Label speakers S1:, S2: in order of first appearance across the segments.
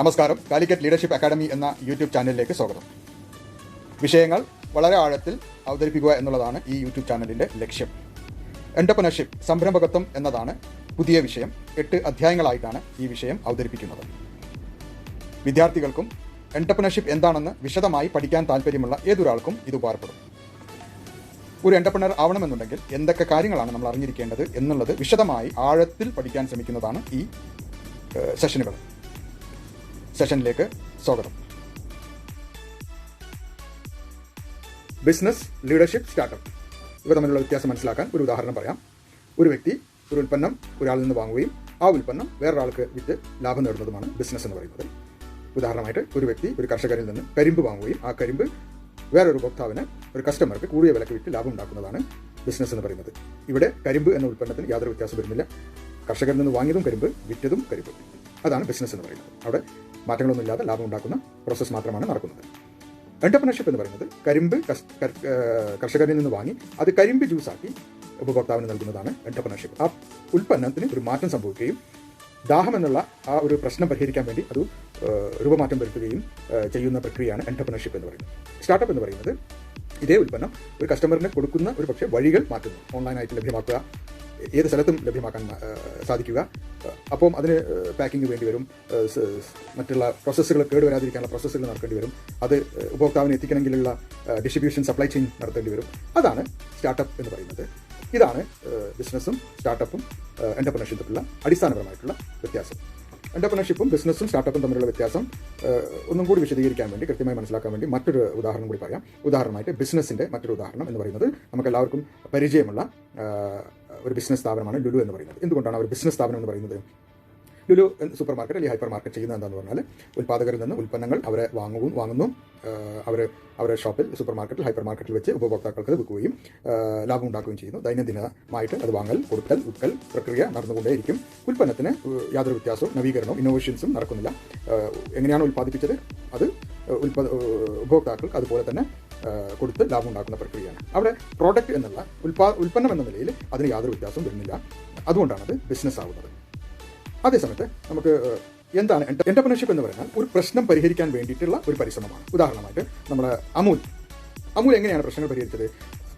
S1: നമസ്കാരം. Calicut leadership academy എന്ന YouTube ചാനലിലേക്ക് സ്വാഗതം. വിഷയങ്ങൾ വളരെ ആഴത്തിൽ അവതരിപ്പിക്കുക എന്നുള്ളതാണ് ഈ യൂട്യൂബ് ചാനലിൻ്റെ ലക്ഷ്യം. എൻ്റർപ്രനർഷിപ്പ്, സംരംഭകത്വം എന്നതാണ് പുതിയ വിഷയം. 8 അധ്യായങ്ങളായിട്ടാണ് ഈ വിഷയം അവതരിപ്പിക്കുന്നത്. വിദ്യാർത്ഥികൾക്കും എൻ്റർപ്രനർഷിപ്പ് എന്താണെന്ന് വിശദമായി പഠിക്കാൻ താല്പര്യമുള്ള ഏതൊരാൾക്കും ഇത് ഉപകാരപ്പെടും. ഒരു എൻ്റർപ്രനർ ആവണമെന്നുണ്ടെങ്കിൽ എന്തൊക്കെ കാര്യങ്ങളാണ് നമ്മൾ അറിഞ്ഞിരിക്കേണ്ടത് എന്നുള്ളത് വിശദമായി ആഴത്തിൽ പഠിക്കാൻ ശ്രമിക്കുന്നതാണ് ഈ സെഷനിലേക്ക് സ്വാഗതം. ബിസിനസ്, ലീഡർഷിപ്പ്, സ്റ്റാർട്ടപ്പ് ഇവ തമ്മിലുള്ള വ്യത്യാസം മനസ്സിലാക്കാൻ ഒരു ഉദാഹരണം പറയാം. ഒരു വ്യക്തി ഒരു ഉൽപ്പന്നം ഒരാളിൽ നിന്ന് വാങ്ങുകയും ആ ഉൽപ്പന്നം വേറൊരാൾക്ക് വിറ്റ് ലാഭം നേടുന്നതുമാണ് ബിസിനസ് എന്ന് പറയുന്നത്. ഉദാഹരണമായിട്ട് ഒരു വ്യക്തി ഒരു കർഷകരിൽ നിന്ന് കരിമ്പ് വാങ്ങുകയും ആ കരിമ്പ് വേറൊരു ഉപഭോക്താവിന്, ഒരു കസ്റ്റമർക്ക് കൂടിയ വിലക്ക് വിറ്റ് ലാഭം ഉണ്ടാക്കുന്നതാണ് ബിസിനസ് എന്ന് പറയുന്നത്. ഇവിടെ കരിമ്പ് എന്ന ഉൽപ്പന്നത്തിന് യാതൊരു വ്യത്യാസം വരുന്നില്ല. കർഷകരിൽ നിന്ന് വാങ്ങിയതും കരിമ്പ്, വിറ്റതും കരിമ്പ്. അതാണ് ബിസിനസ് എന്ന് പറയുന്നത്. അവിടെ മാറ്റങ്ങളൊന്നുമില്ലാതെ ലാഭം ഉണ്ടാക്കുന്ന പ്രോസസ്സ് മാത്രമാണ് നടക്കുന്നത്. എൻ്റർപ്രനർഷിപ്പ് എന്ന് പറയുന്നത് കരിമ്പ് കർഷകരിൽ നിന്ന് വാങ്ങി അത് കരിമ്പ് ജ്യൂസാക്കി ഉപഭോക്താവിന് നൽകുന്നതാണ് എൻ്റർപ്രനർഷിപ്പ്. ആ ഉൽപ്പന്നത്തിന് ഒരു മാറ്റം സംഭവിക്കുകയും ദാഹം എന്നുള്ള ആ ഒരു പ്രശ്നം പരിഹരിക്കാൻ വേണ്ടി അത് രൂപമാറ്റം വരുത്തുകയും ചെയ്യുന്ന പ്രക്രിയയാണ് എൻ്റർപ്രനർഷിപ്പ് എന്ന് പറയുന്നത്. സ്റ്റാർട്ടപ്പ് എന്ന് പറയുന്നത് ഇതേ ഉൽപ്പന്നം ഒരു കസ്റ്റമറിന് കൊടുക്കുന്ന ഒരു പക്ഷേ വഴികൾ മാറ്റുന്നു. ഓൺലൈനായിട്ട് ലഭ്യമാക്കുക, ഏത് സ്ഥലത്തും ലഭ്യമാക്കാൻ സാധിക്കുക. അപ്പം അതിന് പാക്കിംഗ് വേണ്ടി വരും, മറ്റുള്ള പ്രോസസ്സുകൾ കേടുവരാതിരിക്കാനുള്ള പ്രോസസ്സുകൾ നടത്തേണ്ടി വരും. അത് ഉപഭോക്താവിന് എത്തിക്കണമെങ്കിലുള്ള ഡിസ്ട്രിബ്യൂഷൻ, സപ്ലൈ ചെയിൻ നടത്തേണ്ടി വരും. അതാണ് സ്റ്റാർട്ടപ്പ് എന്ന് പറയുന്നത്. ഇതാണ് ബിസിനസ്സും സ്റ്റാർട്ടപ്പും എൻ്റർപ്രനർഷിപ്പിലുള്ള അടിസ്ഥാനപരമായിട്ടുള്ള വ്യത്യാസം. എൻ്റർപ്രനർഷിപ്പും ബിസിനസ്സും സ്റ്റാർട്ടപ്പും തമ്മിലുള്ള വ്യത്യാസം ഒന്നും കൂടി വിശദീകരിക്കാൻ വേണ്ടി, കൃത്യമായി മനസ്സിലാക്കാൻ വേണ്ടി മറ്റൊരു ഉദാഹരണം കൂടി പറയാം. ഉദാഹരണമായിട്ട് ബിസിനസ്സിൻ്റെ മറ്റൊരു ഉദാഹരണം എന്ന് പറയുന്നത് നമുക്ക് എല്ലാവർക്കും പരിചയമുള്ള ഒരു ബിസിനസ് സ്ഥാപനമാണ് ലുലു എന്ന് പറയുന്നത്. എന്തുകൊണ്ടാണ് അവർ ബിസിനസ് സ്ഥാപനം എന്ന് പറയുന്നത്? ലുലു സൂപ്പർ മാർക്കറ്റ് അല്ലെങ്കിൽ ഹൈപ്പർ മാർക്കറ്റ് ചെയ്യുന്നത് എന്താണെന്ന് പറഞ്ഞാൽ ഉൽപ്പാദകരിൽ നിന്ന് ഉൽപ്പന്നങ്ങൾ അവരെ വാങ്ങുന്നു. അവരെ ഷോപ്പിൽ, സൂപ്പർ മാർക്കറ്റിൽ, ഹൈപ്പർ മാർക്കറ്റിൽ വെച്ച് ഉപഭോക്താക്കൾക്ക് വിൽക്കുകയും ലാഭം ഉണ്ടാക്കുകയും ചെയ്യുന്നു. ദൈനംദിനമായിട്ട് അത് വാങ്ങൽ, കൊടുക്കൽ, വിൽക്കൽ പ്രക്രിയ നടന്നുകൊണ്ടേയിരിക്കും. ഉൽപ്പന്നത്തിന് യാതൊരു വ്യത്യാസവും, നവീകരണവും, ഇന്നോവേഷൻസും നടക്കുന്നില്ല. എങ്ങനെയാണ് ഉൽപ്പാദിപ്പിച്ചത് അത് ഉപഭോക്താക്കൾക്ക് അതുപോലെ തന്നെ കൊടുത്ത് ലാഭം ഉണ്ടാക്കുന്ന പ്രക്രിയയാണ്. അവിടെ പ്രോഡക്റ്റ് എന്നുള്ള ഉൽപ്പന്നം എന്ന നിലയിൽ അതിന് യാതൊരു വ്യത്യാസവും വരുന്നില്ല. അതുകൊണ്ടാണ് അത് ബിസിനസ് ആവുന്നത്. അതേസമയത്ത് നമുക്ക് എന്താണ് എൻ്റർപ്രനർഷിപ്പ് എന്ന് പറഞ്ഞാൽ ഒരു പ്രശ്നം പരിഹരിക്കാൻ വേണ്ടിയിട്ടുള്ള ഒരു പരിശ്രമമാണ്. ഉദാഹരണമായിട്ട് നമ്മുടെ അമൂൽ എങ്ങനെയാണ് പ്രശ്നങ്ങൾ പരിഹരിച്ചത്?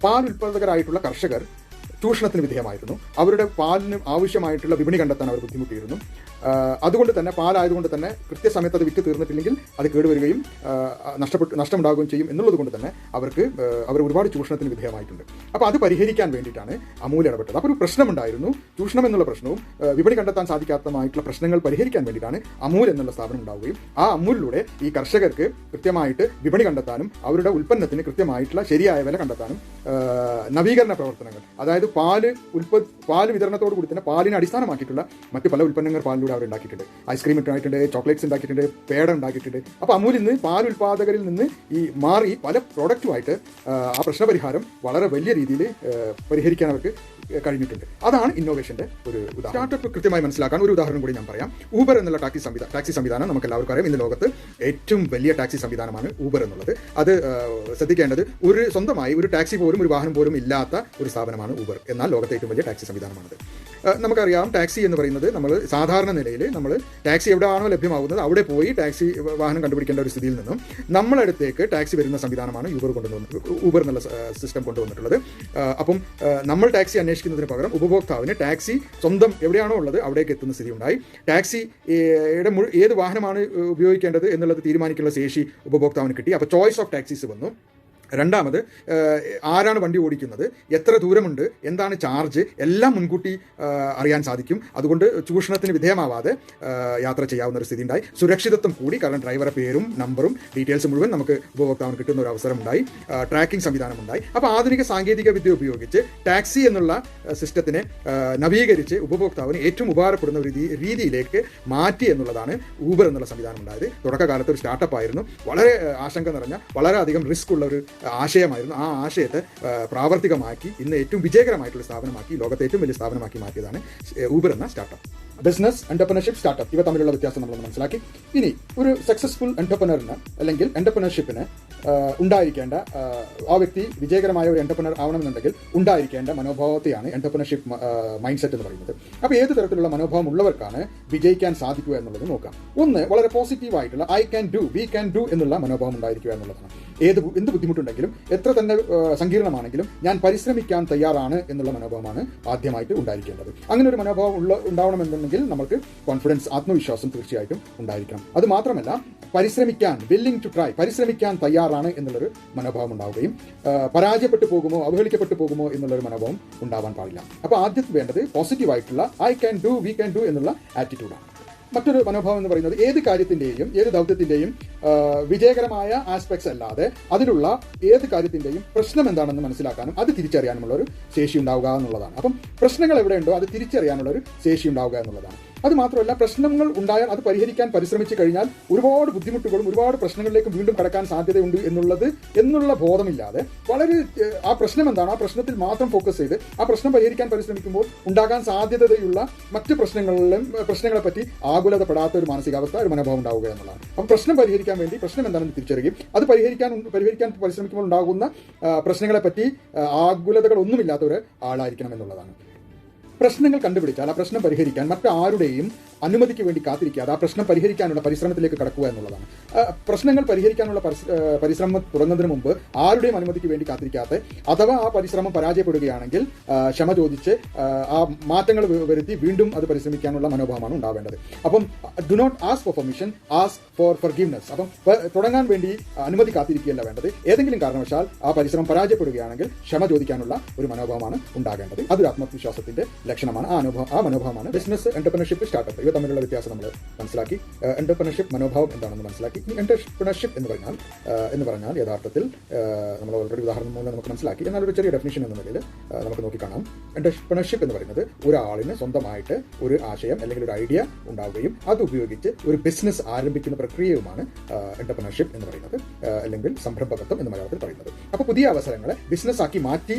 S1: പാൽ ഉൽപ്പാദകരായിട്ടുള്ള കർഷകർ ചൂഷണത്തിന് വിധേയമായിരുന്നു. അവരുടെ പാലിന് ആവശ്യമായിട്ടുള്ള വിപണി കണ്ടെത്താൻ അവർ ബുദ്ധിമുട്ടിയിരുന്നു. അതുകൊണ്ട് തന്നെ പാലായതുകൊണ്ട് തന്നെ കൃത്യസമയത്ത് അത് വിറ്റ് തീർന്നിട്ടില്ലെങ്കിൽ അത് കേടുവരികയും നഷ്ടമുണ്ടാകുകയും ചെയ്യും എന്നുള്ളത് കൊണ്ട് തന്നെ അവർ ഒരുപാട് ചൂഷണത്തിന് വിധേയമായിട്ടുണ്ട്. അപ്പോൾ അത് പരിഹരിക്കാൻ വേണ്ടിയിട്ടാണ് അമൂൽ ഇടപെട്ടത്. അപ്പോൾ ഒരു പ്രശ്നമുണ്ടായിരുന്നു, ചൂഷണം എന്നുള്ള പ്രശ്നവും വിപണി കണ്ടെത്താൻ സാധിക്കാത്തതായിട്ടുള്ള പ്രശ്നങ്ങൾ പരിഹരിക്കാൻ വേണ്ടിയിട്ടാണ് അമൂൽ എന്നുള്ള സ്ഥാപനം ഉണ്ടാവുകയും ആ അമൂലിലൂടെ ഈ കർഷകർക്ക് കൃത്യമായിട്ട് വിപണി കണ്ടെത്താനും അവരുടെ ഉൽപ്പന്നത്തിന് കൃത്യമായിട്ടുള്ള ശരിയായ വില കണ്ടെത്താനും നവീകരണ പ്രവർത്തനങ്ങൾ, അതായത് പാല് വിതരണത്തോടു കൂടി തന്നെ പാലിനെ അടിസ്ഥാനമാക്കിയിട്ടുള്ള മറ്റ് പല ഉൽപ്പന്നങ്ങൾ പാലിലൂടെ അവർ ഉണ്ടാക്കിയിട്ടുണ്ട്. ഐസ്ക്രീം ഉണ്ടാക്കിയിട്ടുണ്ട്, ചോക്ലേറ്റ്സ് ഉണ്ടാക്കിയിട്ടുണ്ട്, പേട ഉണ്ടാക്കിയിട്ടുണ്ട്. അപ്പോൾ അമൂലിൽ നിന്ന്, പാൽ ഉൽപ്പാദകരിൽ നിന്ന് മാറി പല പ്രോഡക്റ്റുമായിട്ട് ആ പ്രശ്നപരിഹാരം വളരെ വലിയ രീതിയിൽ പരിഹരിക്കാൻ അവർക്ക് കഴിഞ്ഞിട്ടുണ്ട്. അതാണ് ഇന്നോവേഷൻ്റെ ഒരു ഉദാഹരണം. സ്റ്റാർട്ടപ്പ് കൃത്യമായി മനസ്സിലാക്കാൻ ഒരു ഉദാഹരണം കൂടി ഞാൻ പറയാം. ഊബർ എന്നുള്ള ടാക്സി സംവിധാനം നമുക്ക് എല്ലാവർക്കും അറിയാം. ഇന്ന് ലോകത്ത് ഏറ്റവും വലിയ ടാക്സി സംവിധാനമാണ് ഊബർ എന്നുള്ളത്. അത് ശ്രദ്ധിക്കേണ്ടത്, സ്വന്തമായി ഒരു ടാക്സി പോലും, ഒരു വാഹനം പോലും ഇല്ലാത്ത ഒരു സ്ഥാപനമാണ് ഊബർ. എന്നാൽ ലോകത്തെ ഏറ്റവും വലിയ ടാക്സി സംവിധാനമാണത്. നമുക്കറിയാം, ടാക്സി എന്ന് പറയുന്നത് നമ്മൾ സാധാരണ നിലയിൽ ടാക്സി എവിടെയാണോ ലഭ്യമാകുന്നത് അവിടെ പോയി ടാക്സി വാഹനം കണ്ടുപിടിക്കേണ്ട ഒരു സ്ഥിതിയിൽ നിന്നും നമ്മളടുത്തേക്ക് ടാക്സി വരുന്ന സംവിധാനമാണ് ഊബർ എന്നുള്ള സിസ്റ്റം കൊണ്ടുവന്നിട്ടുള്ളത്. അപ്പം നമ്മൾ ടാക്സി അന്വേഷിക്കുന്നതിന് പകരം ഉപഭോക്താവിന് ടാക്സി സ്വന്തം എവിടെയാണോ ഉള്ളത് അവിടേക്ക് എത്തുന്ന സ്ഥിതി ഉണ്ടായി. ടാക്സിയുടെ ഏത് വാഹനമാണ് ഉപയോഗിക്കേണ്ടത് എന്നുള്ളത് തീരുമാനിക്കാനുള്ള ശേഷി ഉപഭോക്താവിന് കിട്ടി. അപ്പോൾ ചോയ്സ് ഓഫ് ടാക്സീസ് വന്നു. രണ്ടാമത്, ആരാണ് വണ്ടി ഓടിക്കുന്നത്, എത്ര ദൂരമുണ്ട്, എന്താണ് ചാർജ്, എല്ലാം മുൻകൂട്ടി അറിയാൻ സാധിക്കും. അതുകൊണ്ട് ചൂഷണത്തിന് വിധേയമാവാതെ യാത്ര ചെയ്യാവുന്ന ഒരു സ്ഥിതി ഉണ്ടായി. സുരക്ഷിതത്വം കൂടി, കാരണം ഡ്രൈവറുടെ പേരും നമ്പറും ഡീറ്റെയിൽസ് മുഴുവൻ നമുക്ക് ഉപഭോക്താവിന് കിട്ടുന്ന ഒരു അവസരം ഉണ്ടായി. ട്രാക്കിംഗ് സംവിധാനം ഉണ്ടായി. അപ്പോൾ ആധുനിക സാങ്കേതിക വിദ്യ ഉപയോഗിച്ച് ടാക്സി എന്നുള്ള സിസ്റ്റത്തിനെ നവീകരിച്ച് ഉപഭോക്താവിന് ഏറ്റവും ഉപകാരപ്പെടുന്ന ഒരു രീതിയിലേക്ക് മാറ്റി എന്നുള്ളതാണ് ഊബർ എന്നുള്ള സംവിധാനം ഉണ്ടായത്. തുടക്കകാലത്ത് ഒരു സ്റ്റാർട്ടപ്പ് ആയിരുന്നു. വളരെ ആശങ്ക നിറഞ്ഞ, വളരെയധികം റിസ്ക് ഉള്ള ഒരു ആശയമായിരുന്നു. ആ ആശയത്തെ പ്രാവർത്തികമാക്കി ഇന്ന് ഏറ്റവും വിജയകരമായിട്ടുള്ള സ്ഥാപനമാക്കി, ലോകത്തെ ഏറ്റവും വലിയ സ്ഥാപനമാക്കി മാറ്റിയതാണ് ഊബർ എന്ന സ്റ്റാർട്ടപ്പ്. ബിസിനസ്, എൻ്റർപ്രനർഷിപ്പ്, സ്റ്റാർട്ടപ്പ് ഇവ തമ്മിലുള്ള വ്യത്യാസം നമ്മളൊന്ന് മനസ്സിലാക്കി. ഇനി ഒരു സക്സസ്ഫുൾ എൻ്റർപ്രനറിന് അല്ലെങ്കിൽ എൻ്റർപ്രനർഷിപ്പിന് ഉണ്ടായിരിക്കേണ്ട ആ വ്യക്തി വിജയകരമായ ഒരു എന്റർപ്രണർ ആവണമെന്നുണ്ടെങ്കിൽ ഉണ്ടായിരിക്കേണ്ട മനോഭാവത്തെയാണ് എന്റർപ്രണർഷിപ്പ് മൈൻഡ് സെറ്റ് എന്ന് പറയുന്നത്. അപ്പോൾ ഏത് തരത്തിലുള്ള മനോഭാവം ഉള്ളവർക്കാണ് വിജയിക്കാൻ സാധിക്കുക എന്നുള്ളത് നോക്കാം. ഒന്ന്, വളരെ പോസിറ്റീവായിട്ടുള്ള I can do, we can do എന്നുള്ള മനോഭാവം ഉണ്ടായിരിക്കുക എന്നുള്ളതാണ്. എന്ത് ബുദ്ധിമുട്ടുണ്ടെങ്കിലും എത്ര തന്നെ സങ്കീർണമാണെങ്കിലും ഞാൻ പരിശ്രമിക്കാൻ തയ്യാറാണ് എന്നുള്ള മനോഭാവമാണ് ആദ്യമായിട്ട് ഉണ്ടായിരിക്കേണ്ടത്. അങ്ങനെ ഒരു മനോഭാവം ഉണ്ടാവണമെന്നുണ്ടെങ്കിൽ നമുക്ക് കോൺഫിഡൻസ്, ആത്മവിശ്വാസം തീർച്ചയായിട്ടും ഉണ്ടായിരിക്കണം. അത് മാത്രമല്ല പരിശ്രമിക്കാൻ, വില്ലിംഗ് ടു ട്രൈ, പരിശ്രമിക്കാൻ തയ്യാറാണ് എന്നുള്ളൊരു മനോഭാവം ഉണ്ടാവുകയും പരാജയപ്പെട്ടു പോകുമോ അവഹേളിക്കപ്പെട്ടു പോകുമോ എന്നുള്ളൊരു മനോഭാവം ഉണ്ടാവാൻ പാടില്ല. അപ്പോൾ ആദ്യം വേണ്ടത് പോസിറ്റീവായിട്ടുള്ള I can do, we can do എന്നുള്ള ആറ്റിറ്റ്യൂഡാണ്. മറ്റൊരു മനോഭാവം എന്ന് പറയുന്നത് ഏത് കാര്യത്തിൻ്റെയും ഏത് ദൗത്യത്തിൻ്റെയും വിജയകരമായ ആസ്പെക്ട്സ് അല്ലാതെ അതിലുള്ള ഏത് കാര്യത്തിൻ്റെയും പ്രശ്നം എന്താണെന്ന് മനസ്സിലാക്കാനും അത് തിരിച്ചറിയാനുമുള്ള ഒരു ശേഷി ഉണ്ടാവുക എന്നുള്ളതാണ്. അപ്പം പ്രശ്നങ്ങൾ എവിടെയുണ്ടോ അത് തിരിച്ചറിയാനുള്ള ഒരു ശേഷി ഉണ്ടാവുക എന്നുള്ളതാണ്. അത് മാത്രമല്ല, പ്രശ്നങ്ങൾ ഉണ്ടായാൽ അത് പരിഹരിക്കാൻ പരിശ്രമിച്ചു കഴിഞ്ഞാൽ ഒരുപാട് ബുദ്ധിമുട്ടുകളും ഒരുപാട് പ്രശ്നങ്ങളിലേക്കും വീണ്ടും കടക്കാൻ സാധ്യതയുണ്ട് എന്നുള്ള ബോധമില്ലാതെ വളരെ ആ പ്രശ്നം എന്താണ് ആ പ്രശ്നത്തിൽ മാത്രം ഫോക്കസ് ചെയ്ത് ആ പ്രശ്നം പരിഹരിക്കാൻ പരിശ്രമിക്കുമ്പോൾ ഉണ്ടാകാൻ സാധ്യതയുള്ള മറ്റ് പ്രശ്നങ്ങളെപ്പറ്റി ആകുലതപ്പെടാത്ത ഒരു മാനസികാവസ്ഥ, ഒരു മനോഭാവം ഉണ്ടാവുക എന്നുള്ളതാണ്. അപ്പം പ്രശ്നം പരിഹരിക്കാൻ വേണ്ടി പ്രശ്നം എന്താണെന്ന് തിരിച്ചറിയുകയും അത് പരിഹരിക്കാൻ പരിശ്രമിക്കുമ്പോൾ ഉണ്ടാകുന്ന പ്രശ്നങ്ങളെപ്പറ്റി ആകുലതകളൊന്നുമില്ലാത്ത ഒരു ആളായിരിക്കണം എന്നുള്ളതാണ്. പ്രശ്നങ്ങൾ കണ്ടുപിടിച്ചാൽ ആ പ്രശ്നം പരിഹരിക്കാൻ മറ്റാരുടെയും അനുമതിക്ക് വേണ്ടി കാത്തിരിക്കാതെ ആ പ്രശ്നം പരിഹരിക്കാനുള്ള പരിശ്രമത്തിലേക്ക് കടക്കുക എന്നുള്ളതാണ്. പ്രശ്നങ്ങൾ പരിഹരിക്കാനുള്ള പരിശ്രമം തുടങ്ങുന്നതിന് മുമ്പ് ആരുടെയും അനുമതിക്ക് വേണ്ടി കാത്തിരിക്കാതെ, അഥവാ ആ പരിശ്രമം പരാജയപ്പെടുകയാണെങ്കിൽ ക്ഷമ ചോദിച്ച് ആ മാറ്റങ്ങൾ വരുത്തി വീണ്ടും അത് പരിശ്രമിക്കാനുള്ള മനോഭാവമാണ് ഉണ്ടാവേണ്ടത്. അപ്പം do not ask for permission, ask for forgiveness. അപ്പം തുടങ്ങാൻ വേണ്ടി അനുമതി കാത്തിരിക്കുകയല്ല വേണ്ടത്. ഏതെങ്കിലും കാരണവശാൽ ആ പരിശ്രമം പരാജയപ്പെടുകയാണെങ്കിൽ ക്ഷമ ചോദിക്കാനുള്ള ഒരു മനോഭാവമാണ് ഉണ്ടാകേണ്ടത്. അതൊരു ആത്മവിശ്വാസത്തിന്റെ ലക്ഷണമാണ്. ആ മനോഭാവമാണ് ബിസിനസ്, എന്റർപ്രണർഷിപ്പ്, സ്റ്റാർട്ടപ്പ് ഇവ തമ്മിലുള്ള വ്യത്യാസം നമ്മൾ മനസ്സിലാക്കി. എന്റർപ്രണർഷിപ്പ് മനോഭാവം എന്താണെന്ന് മനസ്സിലാക്കി. എന്റർപ്രണർഷിപ്പ് എന്ന് പറഞ്ഞാൽ യഥാർത്ഥത്തിൽ നമ്മൾ ഓൾറെഡി ഉദാഹരണം മൂലം നമുക്ക് മനസ്സിലാക്കി. എന്നാൽ ഒരു ചെറിയ ഡെഫിനിഷൻ എന്ന നിലയിൽ നമുക്ക് നോക്കിക്കാണാം. എന്റർപ്രണർഷിപ്പ് എന്ന് പറയുന്നത് ഒരാളിന് സ്വന്തമായിട്ട് ഒരു ആശയം അല്ലെങ്കിൽ ഒരു ഐഡിയ ഉണ്ടാവുകയും അത് ഉപയോഗിച്ച് ഒരു ബിസിനസ് ആരംഭിക്കുന്ന പ്രക്രിയയുമാണ് എന്റർപ്രണർഷിപ്പ് എന്ന് പറയുന്നത്, അല്ലെങ്കിൽ സംരംഭകത്വം എന്ന് മലയാളത്തിൽ പറയുന്നത്. അപ്പോൾ പുതിയ അവസരങ്ങളെ ബിസിനസ് ആക്കി മാറ്റി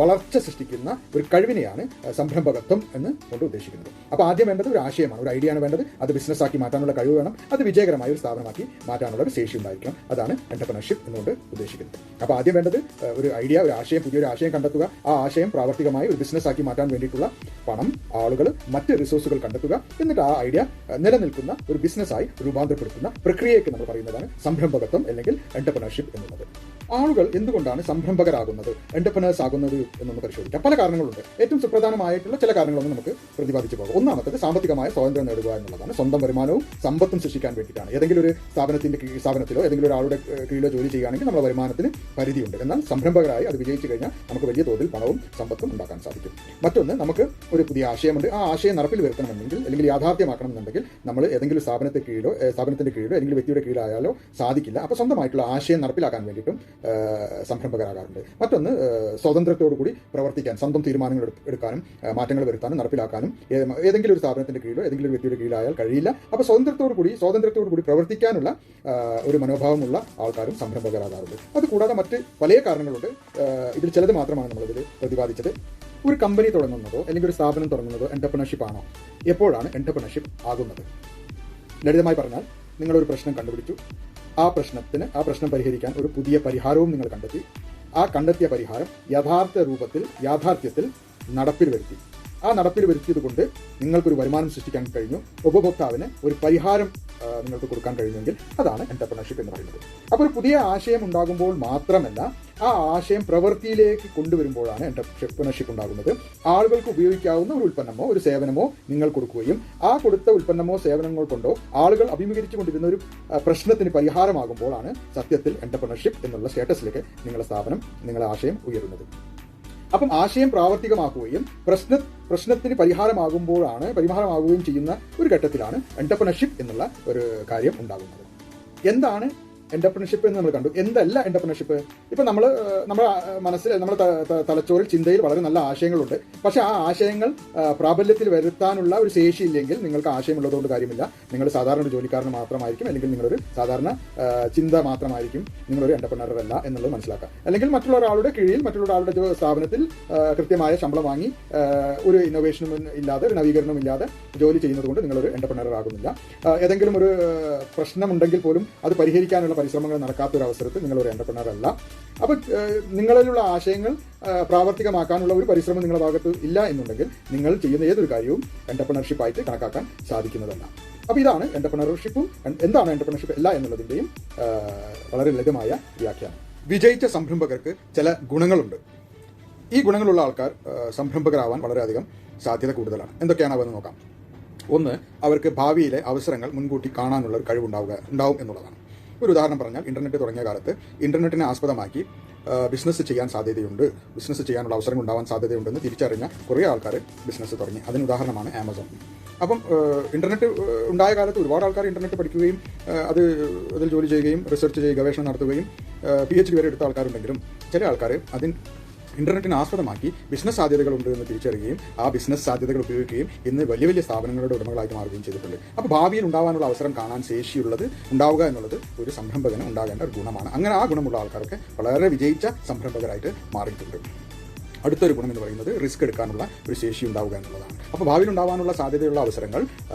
S1: വളർച്ച സൃഷ്ടിക്കുന്ന ഒരു കഴിവിനെയാണ് സംരംഭകത്വം എന്ന് കൊണ്ട് ഉദ്ദേശിക്കുന്നത്. അപ്പോൾ ആദ്യം വേണ്ടത് ഒരു ആശയമാണ്, ഒരു ഐഡിയ ആണ് വേണ്ടത്. അത് ബിസിനസ് ആക്കി മാറ്റാനുള്ള കഴിവ് വേണം. അത് വിജയകരമായ ഒരു സ്ഥാപനമാക്കി മാറ്റാനുള്ള ഒരു ശേഷി ഉണ്ടായിരിക്കണം. അതാണ് എന്റർപ്രണർഷിപ്പ് എന്നുകൊണ്ട് ഉദ്ദേശിക്കുന്നത്. അപ്പോൾ ആദ്യം വേണ്ടത് ഒരു ഐഡിയ, ഒരു ആശയം, പുതിയൊരു ആശയം കണ്ടെത്തുക. ആ ആശയം പ്രാവർത്തികമായി ഒരു ബിസിനസ് ആക്കി മാറ്റാൻ വേണ്ടിയിട്ടുള്ള പണം, ആളുകൾ, മറ്റ് റിസോഴ്സുകൾ കണ്ടെത്തുക. എന്നിട്ട് ആ ഐഡിയ നിലനിൽക്കുന്ന ഒരു ബിസിനസ്സായി രൂപാന്തരപ്പെടുത്തുന്ന പ്രക്രിയയ്ക്ക് നമ്മൾ പറയുന്നതാണ് സംരംഭകത്വം അല്ലെങ്കിൽ എന്റർപ്രണർഷിപ്പ് എന്നുള്ളത്. ആളുകൾ എന്തുകൊണ്ടാണ് സംരംഭകരാകുന്നത്, എന്റർപ്രണേഴ്സ് ആകുന്നത് എന്നൊന്ന് പരിശോധിക്കാം. പല കാരണങ്ങളുണ്ട്. ഏറ്റവും സുപ്രധാനമായിട്ടുള്ള ചില കാരണങ്ങളൊന്നും നമുക്ക് പ്രതിപാദിച്ചു പോകും. ഒന്നാമത്തത് സാമ്പത്തികമായ സ്വാതന്ത്ര്യം നേടുക എന്നുള്ളതാണ്. സ്വന്തം വരുമാനവും സമ്പത്തും സൃഷ്ടിക്കാൻ വേണ്ടിയിട്ടാണ്. ഏതെങ്കിലും ഒരു സ്ഥാപനത്തിലോ ഏതെങ്കിലും ഒരാളുടെ കീഴിലോ ജോലി ചെയ്യുകയാണെങ്കിൽ നമ്മുടെ വരുമാനത്തിന് പരിധിയുണ്ട്. എന്നാൽ സംരംഭകരായി അത് വിജയിച്ചു കഴിഞ്ഞാൽ നമുക്ക് വലിയ തോതിൽ പണവും സമ്പത്തും ഉണ്ടാക്കാൻ സാധിക്കും. മറ്റൊന്ന്, നമുക്ക് ഒരു പുതിയ ആശയമുണ്ട്. ആ ആശയം നടപ്പിൽ വരുത്തണമെങ്കിൽ അല്ലെങ്കിൽ യാഥാർത്ഥ്യമാക്കണമെന്നുണ്ടെങ്കിൽ നമ്മൾ ഏതെങ്കിലും സ്ഥാപനത്തിന്റെ കീഴിലോ ഏതെങ്കിലും വ്യക്തിയുടെ കീഴിലായാലോ സാധിക്കില്ല. അപ്പോൾ സ്വന്തമായിട്ടുള്ള ആശയം നടപ്പിലാക്കാൻ വേണ്ടിയിട്ടും സംരംഭകരാകാറുണ്ട്. മറ്റൊന്ന്, സ്വാതന്ത്ര്യത്തോടു കൂടി പ്രവർത്തിക്കാൻ, സ്വന്തം തീരുമാനങ്ങൾ എടുക്കാനും മാറ്റങ്ങൾ വരുത്താനും നടപ്പിലാക്കാനും ഏതെങ്കിലും ഒരു സ്ഥാപനത്തിന്റെ കീഴിലോ ഏതെങ്കിലും ഒരു വ്യക്തിയുടെ കീഴിലായാൽ കഴിയില്ല. അപ്പോൾ സ്വാതന്ത്ര്യത്തോടു കൂടി പ്രവർത്തിക്കാനുള്ള ഒരു മനോഭാവമുള്ള ആൾക്കാരും സംരംഭകരാകാറുണ്ട്. അതുകൂടാതെ മറ്റ് പല കാരണങ്ങളുണ്ട്. ഇതിൽ ചിലത് മാത്രമാണ് നമ്മളിതിൽ പ്രതിപാദിച്ചത്. ഒരു കമ്പനി തുടങ്ങുന്നതോ അല്ലെങ്കിൽ ഒരു സ്ഥാപനം തുടങ്ങുന്നതോ എന്റർപ്രണർഷിപ്പ് ആണോ? എപ്പോഴാണ് എന്റർപ്രണർഷിപ്പ് ആകുന്നത്? ലളിതമായി പറഞ്ഞാൽ, നിങ്ങളൊരു പ്രശ്നം കണ്ടുപിടിച്ചു. ആ പ്രശ്നം പരിഹരിക്കാൻ ഒരു പുതിയ പരിഹാരവും നിങ്ങൾ കണ്ടെത്തി. ആ കണ്ടെത്തിയ പരിഹാരം യാഥാർത്ഥ്യത്തിൽ നടപ്പിൽ വരുത്തി. ആ നടപ്പിൽ വരുത്തിയത് കൊണ്ട് നിങ്ങൾക്കൊരു വരുമാനം സൃഷ്ടിക്കാൻ കഴിഞ്ഞു. ഉപഭോക്താവിന് ഒരു പരിഹാരം നിങ്ങൾക്ക് കൊടുക്കാൻ കഴിഞ്ഞെങ്കിൽ അതാണ് എന്റർപ്രണർഷിപ്പ് എന്ന് പറയുന്നത്. അപ്പോൾ ഒരു പുതിയ ആശയം ഉണ്ടാകുമ്പോൾ മാത്രമല്ല, ആ ആശയം പ്രവൃത്തിയിലേക്ക് കൊണ്ടുവരുമ്പോഴാണ് എന്റർപ്രണർഷിപ്പ് ഉണ്ടാകുന്നത്. ആളുകൾക്ക് ഉപയോഗിക്കാവുന്ന ഒരു ഉൽപ്പന്നമോ ഒരു സേവനമോ നിങ്ങൾ കൊടുക്കുകയും ആ കൊടുത്ത ഉൽപ്പന്നമോ സേവനങ്ങൾ കൊണ്ടോ ആളുകൾ അഭിമുഖീകരിച്ചു കൊണ്ടിരുന്ന ഒരു പ്രശ്നത്തിന് പരിഹാരമാകുമ്പോഴാണ് സത്യത്തിൽ എന്റർപ്രണർഷിപ്പ് എന്നുള്ള സ്റ്റേറ്റസിലേക്ക് നിങ്ങളുടെ സ്ഥാപനം, നിങ്ങളുടെ ആശയം ഉയരുന്നത്. അപ്പം ആശയം പ്രാവർത്തികമാക്കുകയും പ്രശ്നത്തിന് പരിഹാരമാകുകയും ചെയ്യുന്ന ഒരു ഘട്ടത്തിലാണ് എന്റർപ്രണർഷിപ്പ് എന്നുള്ള ഒരു കാര്യം ഉണ്ടാകുന്നത്. എന്താണ് എന്റർപ്രണർഷിപ്പ് എന്ന് നമ്മൾ കണ്ടു. എന്തല്ല എന്റർപ്രണർഷിപ്പ്? ഇപ്പം നമ്മുടെ മനസ്സിൽ, നമ്മുടെ തലച്ചോറിൽ, ചിന്തയിൽ വളരെ നല്ല ആശയങ്ങളുണ്ട്. പക്ഷേ ആ ആശയങ്ങൾ പ്രാബല്യത്തിൽ വരുത്താനുള്ള ഒരു ശേഷിയില്ലെങ്കിൽ നിങ്ങൾക്ക് ആശയമുള്ളതുകൊണ്ട് കാര്യമില്ല. നിങ്ങൾ സാധാരണ ഒരു ജോലിക്കാരന് മാത്രമായിരിക്കും, അല്ലെങ്കിൽ നിങ്ങളൊരു സാധാരണ ചിന്ത മാത്രമായിരിക്കും. നിങ്ങളൊരു എന്റർപ്രണർ അല്ല എന്നുള്ളത് മനസ്സിലാക്കാം. അല്ലെങ്കിൽ മറ്റുള്ള ഒരാളുടെ കീഴിൽ, മറ്റുള്ള ഒരാളുടെ സ്ഥാപനത്തിൽ കൃത്യമായ ശമ്പളം വാങ്ങി ഒരു ഇന്നോവേഷനും ഇല്ലാതെ, ഒരു നവീകരണവും ഇല്ലാതെ ജോലി ചെയ്യുന്നത് കൊണ്ട് നിങ്ങളൊരു എന്റർപ്രണർ ആകുന്നില്ല. ഏതെങ്കിലും ഒരു പ്രശ്നമുണ്ടെങ്കിൽ പോലും അത് പരിഹരിക്കാനുള്ള പരിശ്രമങ്ങൾ നടക്കാത്ത ഒരു അവസരത്തിൽ നിങ്ങളൊരു എൻ്റർപ്രണർ അല്ല. അപ്പോൾ നിങ്ങളിലുള്ള ആശയങ്ങൾ പ്രാവർത്തികമാക്കാനുള്ള ഒരു പരിശ്രമം നിങ്ങളുടെ ഭാഗത്ത് ഇല്ല എന്നുണ്ടെങ്കിൽ നിങ്ങൾ ചെയ്യുന്ന ഏതൊരു കാര്യവും എൻ്റർപ്രണർഷിപ്പായിട്ട് കണക്കാക്കാൻ സാധിക്കുന്നതല്ല. അപ്പോൾ ഇതാണ് എൻ്റർപ്രണർഷിപ്പും എന്താണ് എൻ്റർപ്രണർഷിപ്പ് അല്ല എന്നുള്ളതിൻ്റെയും വളരെ ലളിതമായ വ്യാഖ്യാനം. വിജയിച്ച സംരംഭകർക്ക് ചില ഗുണങ്ങളുണ്ട്. ഈ ഗുണങ്ങളുള്ള ആൾക്കാർ സംരംഭകരാവാൻ വളരെയധികം സാധ്യത കൂടുതലാണ്. എന്തൊക്കെയാണ് അവന്ന് നോക്കാം. ഒന്ന്, അവർക്ക് ഭാവിയിലെ അവസരങ്ങൾ മുൻകൂട്ടി കാണാനുള്ള ഒരു ഉണ്ടാവും എന്നുള്ളതാണ്. ഒരു ഉദാഹരണം പറഞ്ഞാൽ, ഇൻ്റർനെറ്റ് തുടങ്ങിയ കാലത്ത് ഇൻ്റർനെറ്റിനെ ആസ്പദമാക്കി ബിസിനസ് ചെയ്യാൻ സാധ്യതയുണ്ട്, ബിസിനസ് ചെയ്യാനുള്ള അവസരങ്ങൾ ഉണ്ടാവാൻ സാധ്യതയുണ്ടെന്ന് തിരിച്ചറിഞ്ഞ കുറേ ആൾക്കാർ ബിസിനസ് തുടങ്ങി. അതിന് ഉദാഹരണമാണ് ആമസോൺ. അപ്പം ഇൻ്റർനെറ്റ് ഉണ്ടായ കാലത്ത് ഒരുപാട് ആൾക്കാർ ഇൻ്റർനെറ്റ് പഠിക്കുകയും അതിൽ ജോലി ചെയ്യുകയും റിസർച്ച് ചെയ്യുകയും ഗവേഷണം നടത്തുകയും PhD വരെ എടുത്ത ആൾക്കാരുണ്ടെങ്കിലും ചില ആൾക്കാർ ഇൻ്റർനെറ്റിനെ ആസ്പദമാക്കി ബിസിനസ് സാധ്യതകളുണ്ട് എന്ന് തിരിച്ചറിയുകയും ആ ബിസിനസ് സാധ്യതകൾ ഉപയോഗിക്കുകയും ഇന്ന് വലിയ വലിയ സ്ഥാപനങ്ങളുടെ ഉടമകളായിട്ട് മാറുകയും ചെയ്തിട്ടുണ്ട്. അപ്പോൾ ഭാവിയിൽ ഉണ്ടാകാനുള്ള അവസരം കാണാൻ ശേഷിയുള്ളത് ഉണ്ടാവുക എന്നുള്ളത് ഒരു സംരംഭകന് ഉണ്ടാകേണ്ട ഒരു ഗുണമാണ്. അങ്ങനെ ആ ഗുണമുള്ള ആൾക്കാർക്ക് വളരെ വിജയിച്ച സംരംഭകരായിട്ട് മാറിയിട്ടുണ്ട്. അടുത്തൊരു ഗുണം എന്ന് പറയുന്നത് റിസ്ക് എടുക്കാനുള്ള ഒരു ശേഷി ഉണ്ടാവുക എന്നുള്ളതാണ്. അപ്പോൾ ഭാവിയിൽ ഉണ്ടാവാനുള്ള സാധ്യതയുള്ള അവസരങ്ങൾ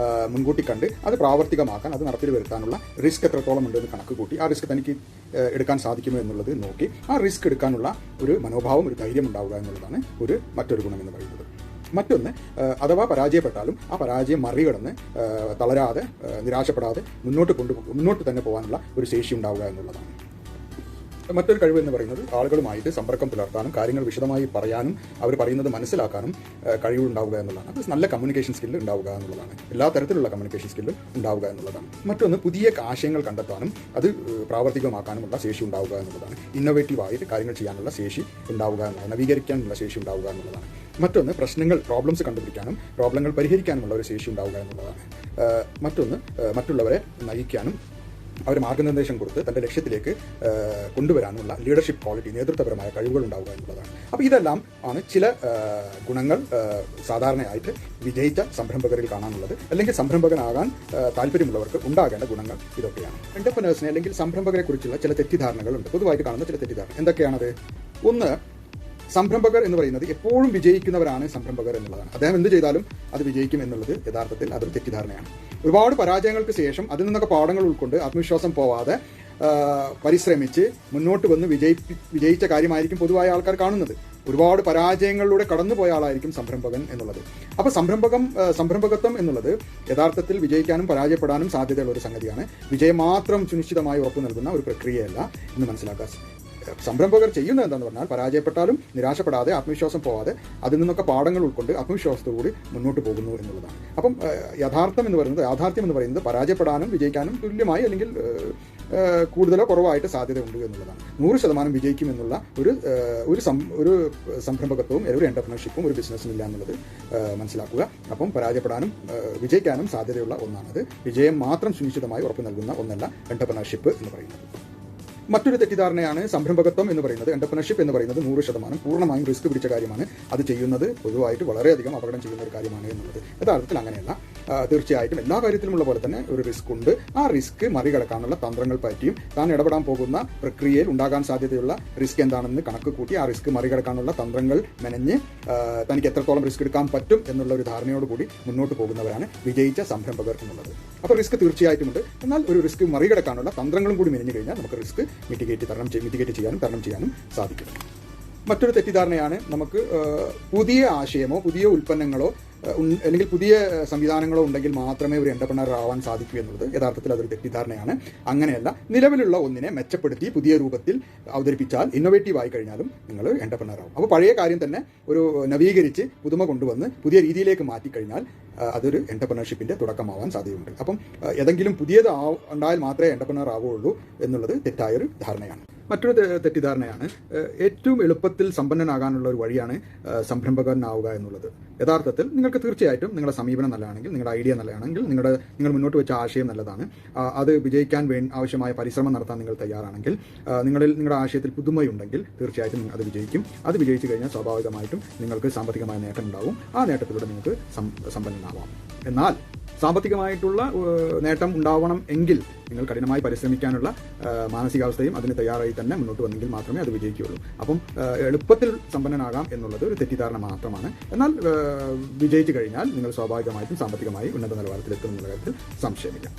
S1: മുൻകൂട്ടി കണ്ട് അത് പ്രാവർത്തികമാക്കാൻ, അത് നടപ്പിൽ വരുത്താനുള്ള റിസ്ക് എത്രത്തോളം ഉണ്ടെന്ന് കണക്ക് കൂട്ടി ആ റിസ്ക് തനിക്ക് എടുക്കാൻ സാധിക്കുമോ എന്നുള്ളത് നോക്കി ആ റിസ്ക് എടുക്കാനുള്ള ഒരു മനോഭാവം, ഒരു ധൈര്യം ഉണ്ടാവുക എന്നുള്ളതാണ് മറ്റൊരു ഗുണം എന്ന് പറയുന്നത്. മറ്റൊന്ന്, അഥവാ പരാജയപ്പെട്ടാലും ആ പരാജയം മറികടന്ന് തളരാതെ, നിരാശപ്പെടാതെ മുന്നോട്ട് തന്നെ പോകാനുള്ള ഒരു ശേഷി ഉണ്ടാവുക എന്നുള്ളതാണ്. മറ്റൊരു കഴിവ് എന്ന് പറയുന്നത് ആളുകളുമായിട്ട് സമ്പർക്കം പുലർത്താനും കാര്യങ്ങൾ വിശദമായി പറയാനും അവർ പറയുന്നത് മനസ്സിലാക്കാനും കഴിവുണ്ടാവുക എന്നുള്ളതാണ്. അത് നല്ല കമ്മ്യൂണിക്കേഷൻ സ്കില്ല് ഉണ്ടാവുക എന്നുള്ളതാണ്. എല്ലാ തരത്തിലുള്ള കമ്മ്യൂണിക്കേഷൻ സ്കില്ലും ഉണ്ടാവുക എന്നുള്ളതാണ്. മറ്റൊന്ന്, പുതിയ ആശയങ്ങൾ കണ്ടെത്താനും അത് പ്രാവർത്തികമാക്കാനുമുള്ള ശേഷി ഉണ്ടാവുക എന്നുള്ളതാണ്. ഇന്നോവേറ്റീവായിട്ട് കാര്യങ്ങൾ ചെയ്യാനുള്ള ശേഷി ഉണ്ടാവുക എന്നുള്ളതാണ്. നവീകരിക്കാനുള്ള ശേഷി ഉണ്ടാവുക എന്നുള്ളതാണ്. മറ്റൊന്ന്, പ്രോബ്ലംസ് കണ്ടുപിടിക്കാനും പ്രോബ്ലങ്ങൾ പരിഹരിക്കാനുമുള്ള ഒരു ശേഷി ഉണ്ടാവുക എന്നുള്ളതാണ്. മറ്റൊന്ന്, മറ്റുള്ളവരെ നയിക്കാനും അവർ മാർഗ്ഗനിർദ്ദേശം കൊടുത്ത് തൻ്റെ ലക്ഷ്യത്തിലേക്ക് കൊണ്ടുവരാനുള്ള ലീഡർഷിപ്പ് ക്വാളിറ്റി, നേതൃത്വപരമായ കഴിവുകൾ ഉണ്ടാവുക എന്നുള്ളതാണ്. അപ്പോൾ ഇതെല്ലാം ആണ് ചില ഗുണങ്ങൾ സാധാരണയായിട്ട് വിജയിച്ച സംരംഭകരിൽ കാണാനുള്ളത്. അല്ലെങ്കിൽ സംരംഭകനാകാൻ താല്പര്യമുള്ളവർക്ക് ഉണ്ടാകേണ്ട ഗുണങ്ങൾ ഇതൊക്കെയാണ്. എൻ്റർപ്രണേഴ്സിനെ അല്ലെങ്കിൽ സംരംഭകരെ കുറിച്ചുള്ള ചില തെറ്റിദ്ധാരണകളുണ്ട്, പൊതുവായിട്ട് കാണുന്ന ചില തെറ്റിദ്ധാരണ. എന്തൊക്കെയാണത്? ഒന്ന്, സംരംഭകർ എന്ന് പറയുന്നത് എപ്പോഴും വിജയിക്കുന്നവരാണ് സംരംഭകർ എന്നുള്ളതാണ്. അദ്ദേഹം എന്ത് ചെയ്താലും അത് വിജയിക്കും എന്നുള്ളത് യഥാർത്ഥത്തിൽ അതൊരു തെറ്റിദ്ധാരണയാണ്. ഒരുപാട് പരാജയങ്ങൾക്ക് ശേഷം അതിൽ നിന്നൊക്കെ പാഠങ്ങൾ ഉൾക്കൊണ്ട് ആത്മവിശ്വാസം പോവാതെ പരിശ്രമിച്ച് മുന്നോട്ട് വന്ന് വിജയിച്ച കാര്യമായിരിക്കും പൊതുവായ ആൾക്കാർ കാണുന്നത്. ഒരുപാട് പരാജയങ്ങളിലൂടെ കടന്നുപോയ ആളായിരിക്കും സംരംഭകൻ എന്നുള്ളത്. അപ്പോൾ സംരംഭകത്വം എന്നുള്ളത് യഥാർത്ഥത്തിൽ വിജയിക്കാനും പരാജയപ്പെടാനും സാധ്യതയുള്ള ഒരു സംഗതിയാണ്. വിജയം മാത്രം സുനിശ്ചിതമായി ഉറപ്പു നൽകുന്ന ഒരു പ്രക്രിയയല്ല എന്ന് മനസ്സിലാക്കുക. സംരംഭകർ ചെയ്യുന്നത് എന്താണെന്ന് പറഞ്ഞാൽ പരാജയപ്പെട്ടാലും നിരാശപ്പെടാതെ, ആത്മവിശ്വാസം പോവാതെ അതിൽ നിന്നൊക്കെ പാഠങ്ങൾ ഉൾക്കൊണ്ട് ആത്മവിശ്വാസത്തോടുകൂടി മുന്നോട്ട് പോകുന്നു എന്നുള്ളതാണ്. അപ്പം യാഥാർത്ഥ്യം എന്ന് പറയുന്നത് പരാജയപ്പെടാനും വിജയിക്കാനും തുല്യമായി അല്ലെങ്കിൽ കൂടുതലോ കുറവായിട്ട് സാധ്യതയുണ്ട് എന്നുള്ളതാണ്. 100% വിജയിക്കും എന്നുള്ള ഒരു സംരംഭകത്വവും ഒരു എൻ്റർപ്രണർഷിപ്പും ഒരു ബിസിനസ്സും ഇല്ല എന്നുള്ളത് മനസ്സിലാക്കുക. അപ്പം പരാജയപ്പെടാനും വിജയിക്കാനും സാധ്യതയുള്ള ഒന്നാണത്. വിജയം മാത്രം സുനിശ്ചിതമായി ഉറപ്പ് നൽകുന്ന ഒന്നല്ല എൻ്റർപ്രണർഷിപ്പ് എന്ന് പറയുന്നത്. മറ്റൊരു തെറ്റിദ്ധാരണയാണ് സംരംഭകത്വം എന്ന് പറയുന്നത്, എൻ്റർപ്രണർഷിപ്പ് എന്ന് പറയുന്നത് 100% പൂർണ്ണമായും റിസ്ക് പിടിച്ച കാര്യമാണ്, അത് ചെയ്യുന്നത് പൊതുവായിട്ട് വളരെയധികം അപകടം ചെയ്യുന്ന ഒരു കാര്യമാണ് എന്നുള്ളത്. യഥാർത്ഥത്തിൽ അങ്ങനെയല്ല. തീർച്ചയായിട്ടും എല്ലാ കാര്യത്തിലുമുള്ള പോലെ തന്നെ ഒരു റിസ്ക് ഉണ്ട്. ആ റിസ്ക് മറികടക്കാനുള്ള തന്ത്രങ്ങൾ പറ്റിയും താൻ ഇടപെടാൻ പോകുന്ന പ്രക്രിയയിൽ ഉണ്ടാകാൻ സാധ്യതയുള്ള റിസ്ക് എന്താണെന്ന് കണക്ക് കൂട്ടി ആ റിസ്ക് മറികടക്കാനുള്ള തന്ത്രങ്ങൾ മെനഞ്ഞ് തനിക്ക് എത്രത്തോളം റിസ്ക് എടുക്കാൻ പറ്റും എന്നുള്ള ഒരു ധാരണയോടുകൂടി മുന്നോട്ട് പോകുന്നവരാണ് വിജയിച്ച സംരംഭകർ എന്നുള്ളത്. അപ്പോൾ റിസ്ക് തീർച്ചയായിട്ടുമുണ്ട്. എന്നാൽ ഒരു റിസ്ക് മറികടക്കാനുള്ള തന്ത്രങ്ങളും കൂടി മെനഞ്ഞു കഴിഞ്ഞാൽ നമുക്ക് റിസ്ക് മിറ്റിഗേറ്റ് ചെയ്യാനും തരണം ചെയ്യാനും സാധിക്കും. മറ്റൊരു തെറ്റിദ്ധാരണയാണ് നമുക്ക് പുതിയ ആശയമോ പുതിയ ഉൽപ്പന്നങ്ങളോ അല്ലെങ്കിൽ പുതിയ സംവിധാനങ്ങളോ ഉണ്ടെങ്കിൽ മാത്രമേ ഒരു എൻ്റർപ്രണർ ആവാൻ സാധിക്കൂ എന്നുള്ളത്. യഥാർത്ഥത്തിൽ അതൊരു തെറ്റിദ്ധാരണയാണ്. അങ്ങനെയല്ല. നിലവിലുള്ള ഒന്നിനെ മെച്ചപ്പെടുത്തി പുതിയ രൂപത്തിൽ അവതരിപ്പിച്ചാൽ, ഇന്നോവേറ്റീവ് ആയി കഴിഞ്ഞാലും നിങ്ങൾ എൻ്റർപ്രണർ ആവും. അപ്പോൾ പഴയ കാര്യം തന്നെ ഒരു നവീകരിച്ച് പുതുമ കൊണ്ടുവന്ന് പുതിയ രീതിയിലേക്ക് മാറ്റിക്കഴിഞ്ഞാൽ അതൊരു എൻ്റർപ്രണർഷിപ്പിൻ്റെ തുടക്കമാവാൻ സാധ്യതയുണ്ട്. അപ്പം ഏതെങ്കിലും പുതിയത് ഉണ്ടായാൽ മാത്രമേ എൻ്റർപ്രണർ ആവുകയുള്ളൂ എന്നുള്ളത് തെറ്റായൊരു ധാരണയാണ്. മറ്റൊരു തെറ്റിദ്ധാരണയാണ് ഏറ്റവും എളുപ്പത്തിൽ സമ്പന്നനാകാനുള്ള ഒരു വഴിയാണ് സംരംഭകനാവുക എന്നുള്ളത്. യഥാർത്ഥത്തിൽ നിങ്ങൾക്ക് തീർച്ചയായിട്ടും നിങ്ങളുടെ സമീപനം നല്ലതാണെങ്കിൽ, നിങ്ങളുടെ ഐഡിയ നല്ലതാണെങ്കിൽ, നിങ്ങൾ മുന്നോട്ട് വെച്ച ആശയം നല്ലതാണ്, അത് വിജയിക്കാൻ ആവശ്യമായ പരിശ്രമം നടത്താൻ നിങ്ങൾ തയ്യാറാണെങ്കിൽ, നിങ്ങളുടെ ആശയത്തിൽ പുതുമയുണ്ടെങ്കിൽ തീർച്ചയായിട്ടും അത് വിജയിക്കും. അത് വിജയിച്ചു കഴിഞ്ഞാൽ സ്വാഭാവികമായിട്ടും നിങ്ങൾക്ക് സാമ്പത്തികമായ നേട്ടം ഉണ്ടാവും. ആ നേട്ടത്തിലൂടെ നിങ്ങൾക്ക് സമ്പന്നനാവാം. എന്നാൽ സാമ്പത്തികമായിട്ടുള്ള നേട്ടം ഉണ്ടാവണം എങ്കിൽ നിങ്ങൾ കഠിനമായി പരിശ്രമിക്കാനുള്ള മാനസികാവസ്ഥയും അതിന് തയ്യാറായി തന്നെ മുന്നോട്ട് വന്നെങ്കിൽ മാത്രമേ അത് വിജയിക്കുകയുള്ളൂ. അപ്പം എളുപ്പത്തിൽ സമ്പന്നനാകാം എന്നുള്ളത് ഒരു തെറ്റിദ്ധാരണ മാത്രമാണ്. എന്നാൽ വിജയിച്ചു കഴിഞ്ഞാൽ നിങ്ങൾ സ്വാഭാവികമായിട്ടും സാമ്പത്തികമായി ഉന്നത നിലവാരത്തിലെത്തും എന്നുള്ള കാര്യത്തിൽ സംശയമില്ല.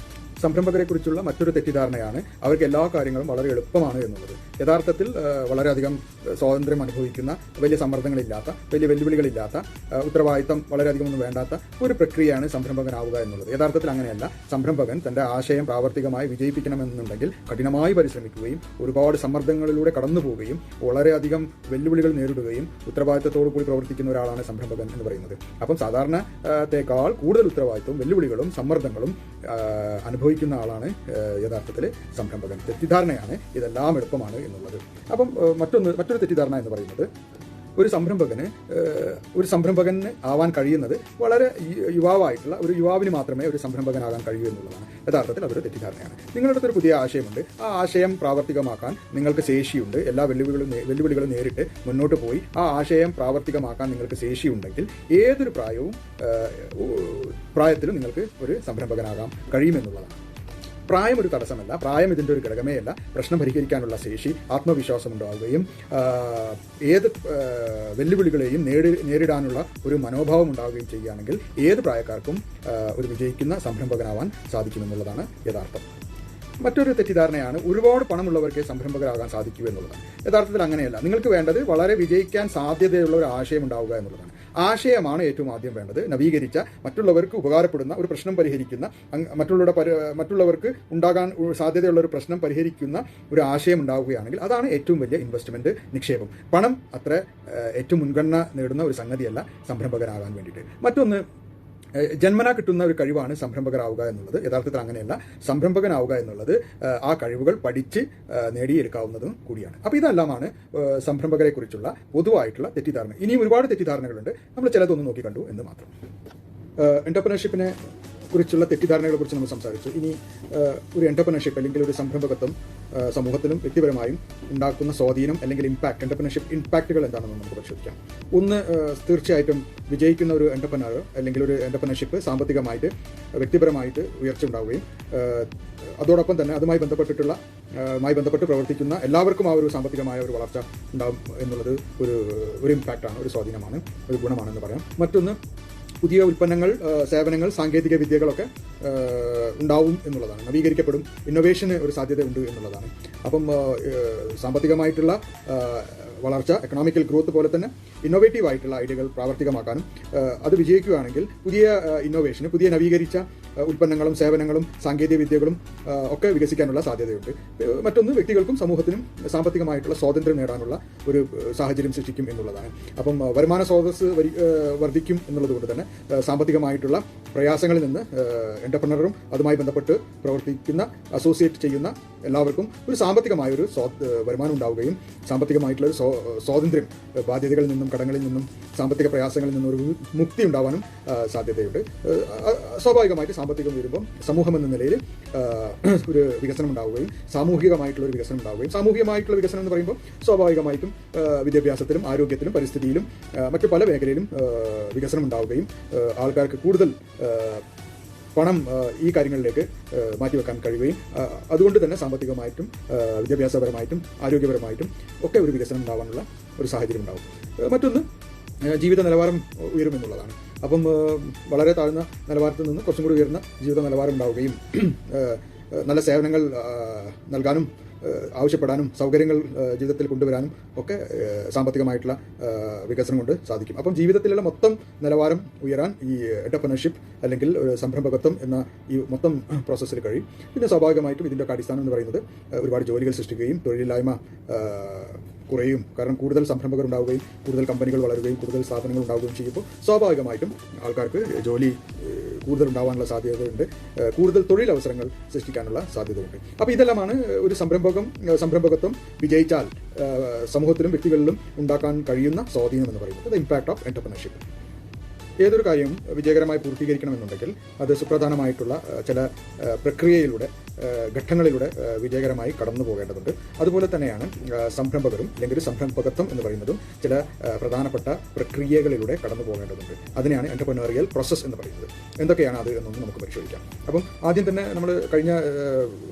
S1: സംരംഭകരെക്കുറിച്ചുള്ള മറ്റൊരു തെറ്റിദ്ധാരണയാണ് അവർക്ക് എല്ലാ കാര്യങ്ങളും വളരെ എളുപ്പമാണ് എന്നുള്ളത്. യഥാർത്ഥത്തിൽ വളരെയധികം സ്വാതന്ത്ര്യം അനുഭവിക്കുന്ന, വലിയ സമ്മർദ്ദങ്ങളില്ലാത്ത, വലിയ വെല്ലുവിളികളില്ലാത്ത, ഉത്തരവാദിത്തം വളരെയധികമൊന്നും വേണ്ടാത്ത ഒരു പ്രക്രിയയാണ് സംരംഭകനാവുക എന്നുള്ളത്. യഥാർത്ഥത്തിൽ അങ്ങനെയല്ല. സംരംഭകൻ തൻ്റെ ആശയം പ്രാവർത്തികമായി വിജയിപ്പിക്കണമെന്നുണ്ടെങ്കിൽ കഠിനമായി പരിശ്രമിക്കുകയും ഒരുപാട് സമ്മർദ്ദങ്ങളിലൂടെ കടന്നു പോവുകയും വളരെയധികം വെല്ലുവിളികൾ നേരിടുകയും ഉത്തരവാദിത്തത്തോടു കൂടി പ്രവർത്തിക്കുന്ന ഒരാളാണ് സംരംഭകൻ എന്ന് പറയുന്നത്. അപ്പം സാധാരണത്തേക്കാൾ കൂടുതൽ ഉത്തരവാദിത്തവും വെല്ലുവിളികളും സമ്മർദ്ദങ്ങളും അനുഭവിക്കുന്ന ആളാണ് യഥാർത്ഥത്തിൽ സംരംഭകൻ. തെറ്റിദ്ധാരണയാണ് ഇതെല്ലാം എളുപ്പമാണ് എന്നുള്ളത്. അപ്പം മറ്റൊരു തെറ്റിദ്ധാരണ എന്ന് പറയുന്നത് ഒരു സംരംഭകന് ആവാൻ കഴിയുന്നത് വളരെ യുവാവായിട്ടുള്ള ഒരു യുവാവിന് മാത്രമേ ഒരു സംരംഭകനാകാൻ കഴിയൂ എന്നുള്ളതാണ്. യഥാർത്ഥത്തിൽ അതൊരു തെറ്റിദ്ധാരണയാണ്. നിങ്ങളുടെ അടുത്തൊരു പുതിയ ആശയമുണ്ട്, ആ ആശയം പ്രാവർത്തികമാക്കാൻ നിങ്ങൾക്ക് ശേഷിയുണ്ട്. എല്ലാ വെല്ലുവിളികളും നേരിട്ട് മുന്നോട്ട് പോയി ആ ആശയം പ്രാവർത്തികമാക്കാൻ നിങ്ങൾക്ക് ശേഷിയുണ്ടെങ്കിൽ ഏതൊരു പ്രായത്തിലും നിങ്ങൾക്ക് ഒരു സംരംഭകനാകാൻ കഴിയുമെന്നുള്ളതാണ്. പ്രായം ഒരു തടസ്സമല്ല, പ്രായം ഇതിൻ്റെ ഒരു ഘടകമേ അല്ല. പ്രശ്നം പരിഹരിക്കാനുള്ള ശേഷി, ആത്മവിശ്വാസം ഉണ്ടാവുകയും ഏത് വെല്ലുവിളികളെയും നേരിടാനുള്ള ഒരു മനോഭാവം ഉണ്ടാവുകയും ചെയ്യുകയാണെങ്കിൽ ഏത് പ്രായക്കാർക്കും ഒരു വിജയിക്കുന്ന സംരംഭകനാവാൻ സാധിക്കുമെന്നുള്ളതാണ് യഥാർത്ഥം. മറ്റൊരു തെറ്റിദ്ധാരണയാണ് ഒരുപാട് പണമുള്ളവർക്ക് സംരംഭകരാകാൻ സാധിക്കൂ എന്നുള്ളതാണ്. യഥാർത്ഥത്തിൽ അങ്ങനെയല്ല. നിങ്ങൾക്ക് വേണ്ടത് വളരെ വിജയിക്കാൻ സാധ്യതയുള്ള ഒരു ആശയം ഉണ്ടാവുക എന്നുള്ളതാണ്. ആശയമാണ് ഏറ്റവും ആദ്യം വേണ്ടത്. നവീകരിച്ച, മറ്റുള്ളവർക്ക് ഉപകാരപ്പെടുന്ന, ഒരു പ്രശ്നം പരിഹരിക്കുന്ന, മറ്റുള്ളവർക്ക് ഉണ്ടാകാൻ സാധ്യതയുള്ള ഒരു പ്രശ്നം പരിഹരിക്കുന്ന ഒരു ആശയം ഉണ്ടാവുകയാണെങ്കിൽ അതാണ് ഏറ്റവും വലിയ ഇൻവെസ്റ്റ്മെന്റ്, നിക്ഷേപം. പണം അത്ര ഏറ്റവും മുൻഗണന നേടുന്ന ഒരു സംഗതിയല്ല സംരംഭകനാകാൻ വേണ്ടിയിട്ട്. മറ്റൊന്ന്, ജന്മനാ കിട്ടുന്ന ഒരു കഴിവാണ് സംരംഭകരാവുക എന്നുള്ളത്. യഥാർത്ഥത്തിൽ അങ്ങനെയല്ല. സംരംഭകനാവുക എന്നുള്ളത് ആ കഴിവുകൾ പഠിച്ച് നേടിയെടുക്കാവുന്നതും കൂടിയാണ്. അപ്പോൾ ഇതെല്ലാമാണ് സംരംഭകരെ കുറിച്ചുള്ള പൊതുവായിട്ടുള്ള തെറ്റിദ്ധാരണ. ഇനിയും ഒരുപാട് തെറ്റിദ്ധാരണകളുണ്ട്. നമ്മൾ ചിലതൊന്നും നോക്കിക്കണ്ടു എന്ന് മാത്രം. എന്റർപ്രണർഷിപ്പിനെ കുറിച്ചുള്ള തെറ്റിദ്ധാരണകളെ കുറിച്ച് നമ്മൾ സംസാരിച്ചു. ഇനി ഒരു എന്റർപ്രണർഷിപ്പ് അല്ലെങ്കിൽ ഒരു സംരംഭകത്വം സമൂഹത്തിലും വ്യക്തിപരമായും ഉണ്ടാക്കുന്ന സ്വാധീനം അല്ലെങ്കിൽ ഇമ്പാക്ട്, എന്റർപ്രണർഷിപ്പ് ഇമ്പാക്റ്റുകൾ എന്താണെന്ന് നമുക്ക് പരിശോധിക്കാം. ഒന്ന്, തീർച്ചയായിട്ടും വിജയിക്കുന്ന ഒരു എന്റർപ്രണർ അല്ലെങ്കിൽ ഒരു എന്റർപ്രണർഷിപ്പ് സാമ്പത്തികമായിട്ട് വ്യക്തിപരമായിട്ട് ഉയർച്ച ഉണ്ടാവുകയും അതോടൊപ്പം തന്നെ അതുമായി ബന്ധപ്പെട്ട് പ്രവർത്തിക്കുന്ന എല്ലാവർക്കും ആ ഒരു സാമ്പത്തികമായ ഒരു വളർച്ച ഉണ്ടാവും എന്നുള്ളത് ഒരു ഇമ്പാക്റ്റാണ്, ഒരു സ്വാധീനമാണ്, ഒരു ഗുണമാണെന്ന് പറയാം. മറ്റൊന്ന്, പുതിയ ഉൽപ്പന്നങ്ങൾ, സേവനങ്ങൾ, സാങ്കേതിക വിദ്യകളൊക്കെ ഉണ്ടാവും എന്നുള്ളതാണ്. നവീകരിക്കപ്പെടും, ഇന്നൊവേഷന് ഒരു സാധ്യത ഉണ്ട് എന്നുള്ളതാണ്. അപ്പം സാമ്പത്തികമായിട്ടുള്ള വളർച്ച, എക്കണോമിക്കൽ ഗ്രോത്ത് പോലെ തന്നെ ഇന്നോവേറ്റീവ് ആയിട്ടുള്ള ഐഡിയകൾ പ്രാവർത്തികമാക്കാനും അത് വിജയിക്കുകയാണെങ്കിൽ പുതിയ ഇന്നോവേഷന്, പുതിയ നവീകരിച്ച ഉൽപ്പന്നങ്ങളും സേവനങ്ങളും സാങ്കേതിക വിദ്യകളും ഒക്കെ വികസിക്കാനുള്ള സാധ്യതയുണ്ട്. മറ്റൊന്ന്, വ്യക്തികൾക്കും സമൂഹത്തിനും സാമ്പത്തികമായിട്ടുള്ള സ്വാതന്ത്ര്യം നേടാനുള്ള ഒരു സാഹചര്യം സൃഷ്ടിക്കും എന്നുള്ളതാണ്. അപ്പം വരുമാന സ്രോതസ് വർദ്ധിക്കും എന്നുള്ളത് കൊണ്ട് തന്നെ സാമ്പത്തികമായിട്ടുള്ള പ്രയാസങ്ങളിൽ നിന്ന് എന്റർപ്രണറും അതുമായി ബന്ധപ്പെട്ട് പ്രവർത്തിക്കുന്ന, അസോസിയേറ്റ് ചെയ്യുന്ന എല്ലാവർക്കും ഒരു സാമ്പത്തികമായ ഒരു വരുമാനം ഉണ്ടാവുകയും സാമ്പത്തികമായിട്ടുള്ള ഒരു സ്വാതന്ത്ര്യം, ബാധ്യതകളിൽ നിന്നും കടങ്ങളിൽ നിന്നും സാമ്പത്തിക പ്രയാസങ്ങളിൽ നിന്നും ഒരു മുക്തി ഉണ്ടാവാനും സാധ്യതയുണ്ട്. സ്വാഭാവികമായിട്ട് സാമ്പത്തികം വരുമ്പം സമൂഹം എന്ന നിലയിൽ ഒരു വികസനം ഉണ്ടാവുകയും സാമൂഹികമായിട്ടുള്ള ഒരു വികസനം ഉണ്ടാവുകയും, സാമൂഹികമായിട്ടുള്ള വികസനം എന്ന് പറയുമ്പോൾ സ്വാഭാവികമായിട്ടും വിദ്യാഭ്യാസത്തിലും ആരോഗ്യത്തിലും പരിസ്ഥിതിയിലും മറ്റു പല മേഖലയിലും വികസനം ഉണ്ടാവുകയും ആൾക്കാർക്ക് കൂടുതൽ പണം ഈ കാര്യങ്ങളിലേക്ക് മാറ്റിവെക്കാൻ കഴിയുകയും അതുകൊണ്ട് തന്നെ സാമ്പത്തികമായിട്ടും വിദ്യാഭ്യാസപരമായിട്ടും ആരോഗ്യപരമായിട്ടും ഒക്കെ ഒരു വികസനം ഉണ്ടാവാനുള്ള ഒരു സാഹചര്യം ഉണ്ടാവും. മറ്റൊന്ന്, ജീവിത നിലവാരം ഉയരുമെന്നുള്ളതാണ്. അപ്പം വളരെ താഴ്ന്ന നിലവാരത്തിൽ നിന്ന് കുറച്ചും കൂടി ഉയർന്ന ജീവിത നിലവാരം ഉണ്ടാവുകയും നല്ല സേവനങ്ങൾ നൽകാനും ആവശ്യപ്പെടാനും സൗകര്യങ്ങൾ ജീവിതത്തിൽ കൊണ്ടുവരാനും ഒക്കെ സാമ്പത്തികമായിട്ടുള്ള വികസനം കൊണ്ട് സാധിക്കും. അപ്പം ജീവിതത്തിലുള്ള മൊത്തം നിലവാരം ഉയരാൻ ഈ എന്റർപ്രണർഷിപ്പ് അല്ലെങ്കിൽ ഒരു സംരംഭകത്വം എന്ന ഈ മൊത്തം പ്രോസസ്സിൽ കഴിയും. പിന്നെ സ്വാഭാവികമായിട്ടും ഇതിൻ്റെയൊക്കെ അടിസ്ഥാനം എന്ന് പറയുന്നത് ഒരുപാട് ജോലികൾ സൃഷ്ടിക്കുകയും തൊഴിലില്ലായ്മ കുറയും. കാരണം കൂടുതൽ സംരംഭകർ ഉണ്ടാവുകയും കൂടുതൽ കമ്പനികൾ വളരുകയും കൂടുതൽ സ്ഥാപനങ്ങൾ ഉണ്ടാവുകയും ചെയ്യുമ്പോൾ സ്വാഭാവികമായിട്ടും ആൾക്കാർക്ക് ജോലി കൂടുതൽ ഉണ്ടാവാനുള്ള സാധ്യതയുണ്ട്, കൂടുതൽ തൊഴിലവസരങ്ങൾ സൃഷ്ടിക്കാനുള്ള സാധ്യതയുണ്ട്. അപ്പോൾ ഇതെല്ലാമാണ് ഒരു സംരംഭകത്വം വിജയിച്ചാൽ സമൂഹത്തിലും വ്യക്തികളിലും ഉണ്ടാക്കാൻ കഴിയുന്ന സ്വാധീനം എന്ന് പറയുന്നത്. The impact of entrepreneurship. ഏതൊരു കാര്യവും വിജയകരമായി പൂർത്തീകരിക്കണമെന്നുണ്ടെങ്കിൽ അത് സുപ്രധാനമായിട്ടുള്ള ചില പ്രക്രിയയിലൂടെ, ഘട്ടങ്ങളിലൂടെ വിജയകരമായി കടന്നു പോകേണ്ടതുണ്ട്. അതുപോലെ തന്നെയാണ് സംരംഭകരും അല്ലെങ്കിൽ സംരംഭകത്വം എന്ന് പറയുന്നതും ചില പ്രധാനപ്പെട്ട പ്രക്രിയകളിലൂടെ കടന്നു പോകേണ്ടതുണ്ട്. അതിനെയാണ് എന്റർപ്രണറിയൽ പ്രോസസ്സ് എന്ന് പറയുന്നത്. എന്തൊക്കെയാണ് അത് എന്നൊന്ന് നമുക്ക് പരിശോധിക്കാം. അപ്പം ആദ്യം തന്നെ നമ്മൾ കഴിഞ്ഞ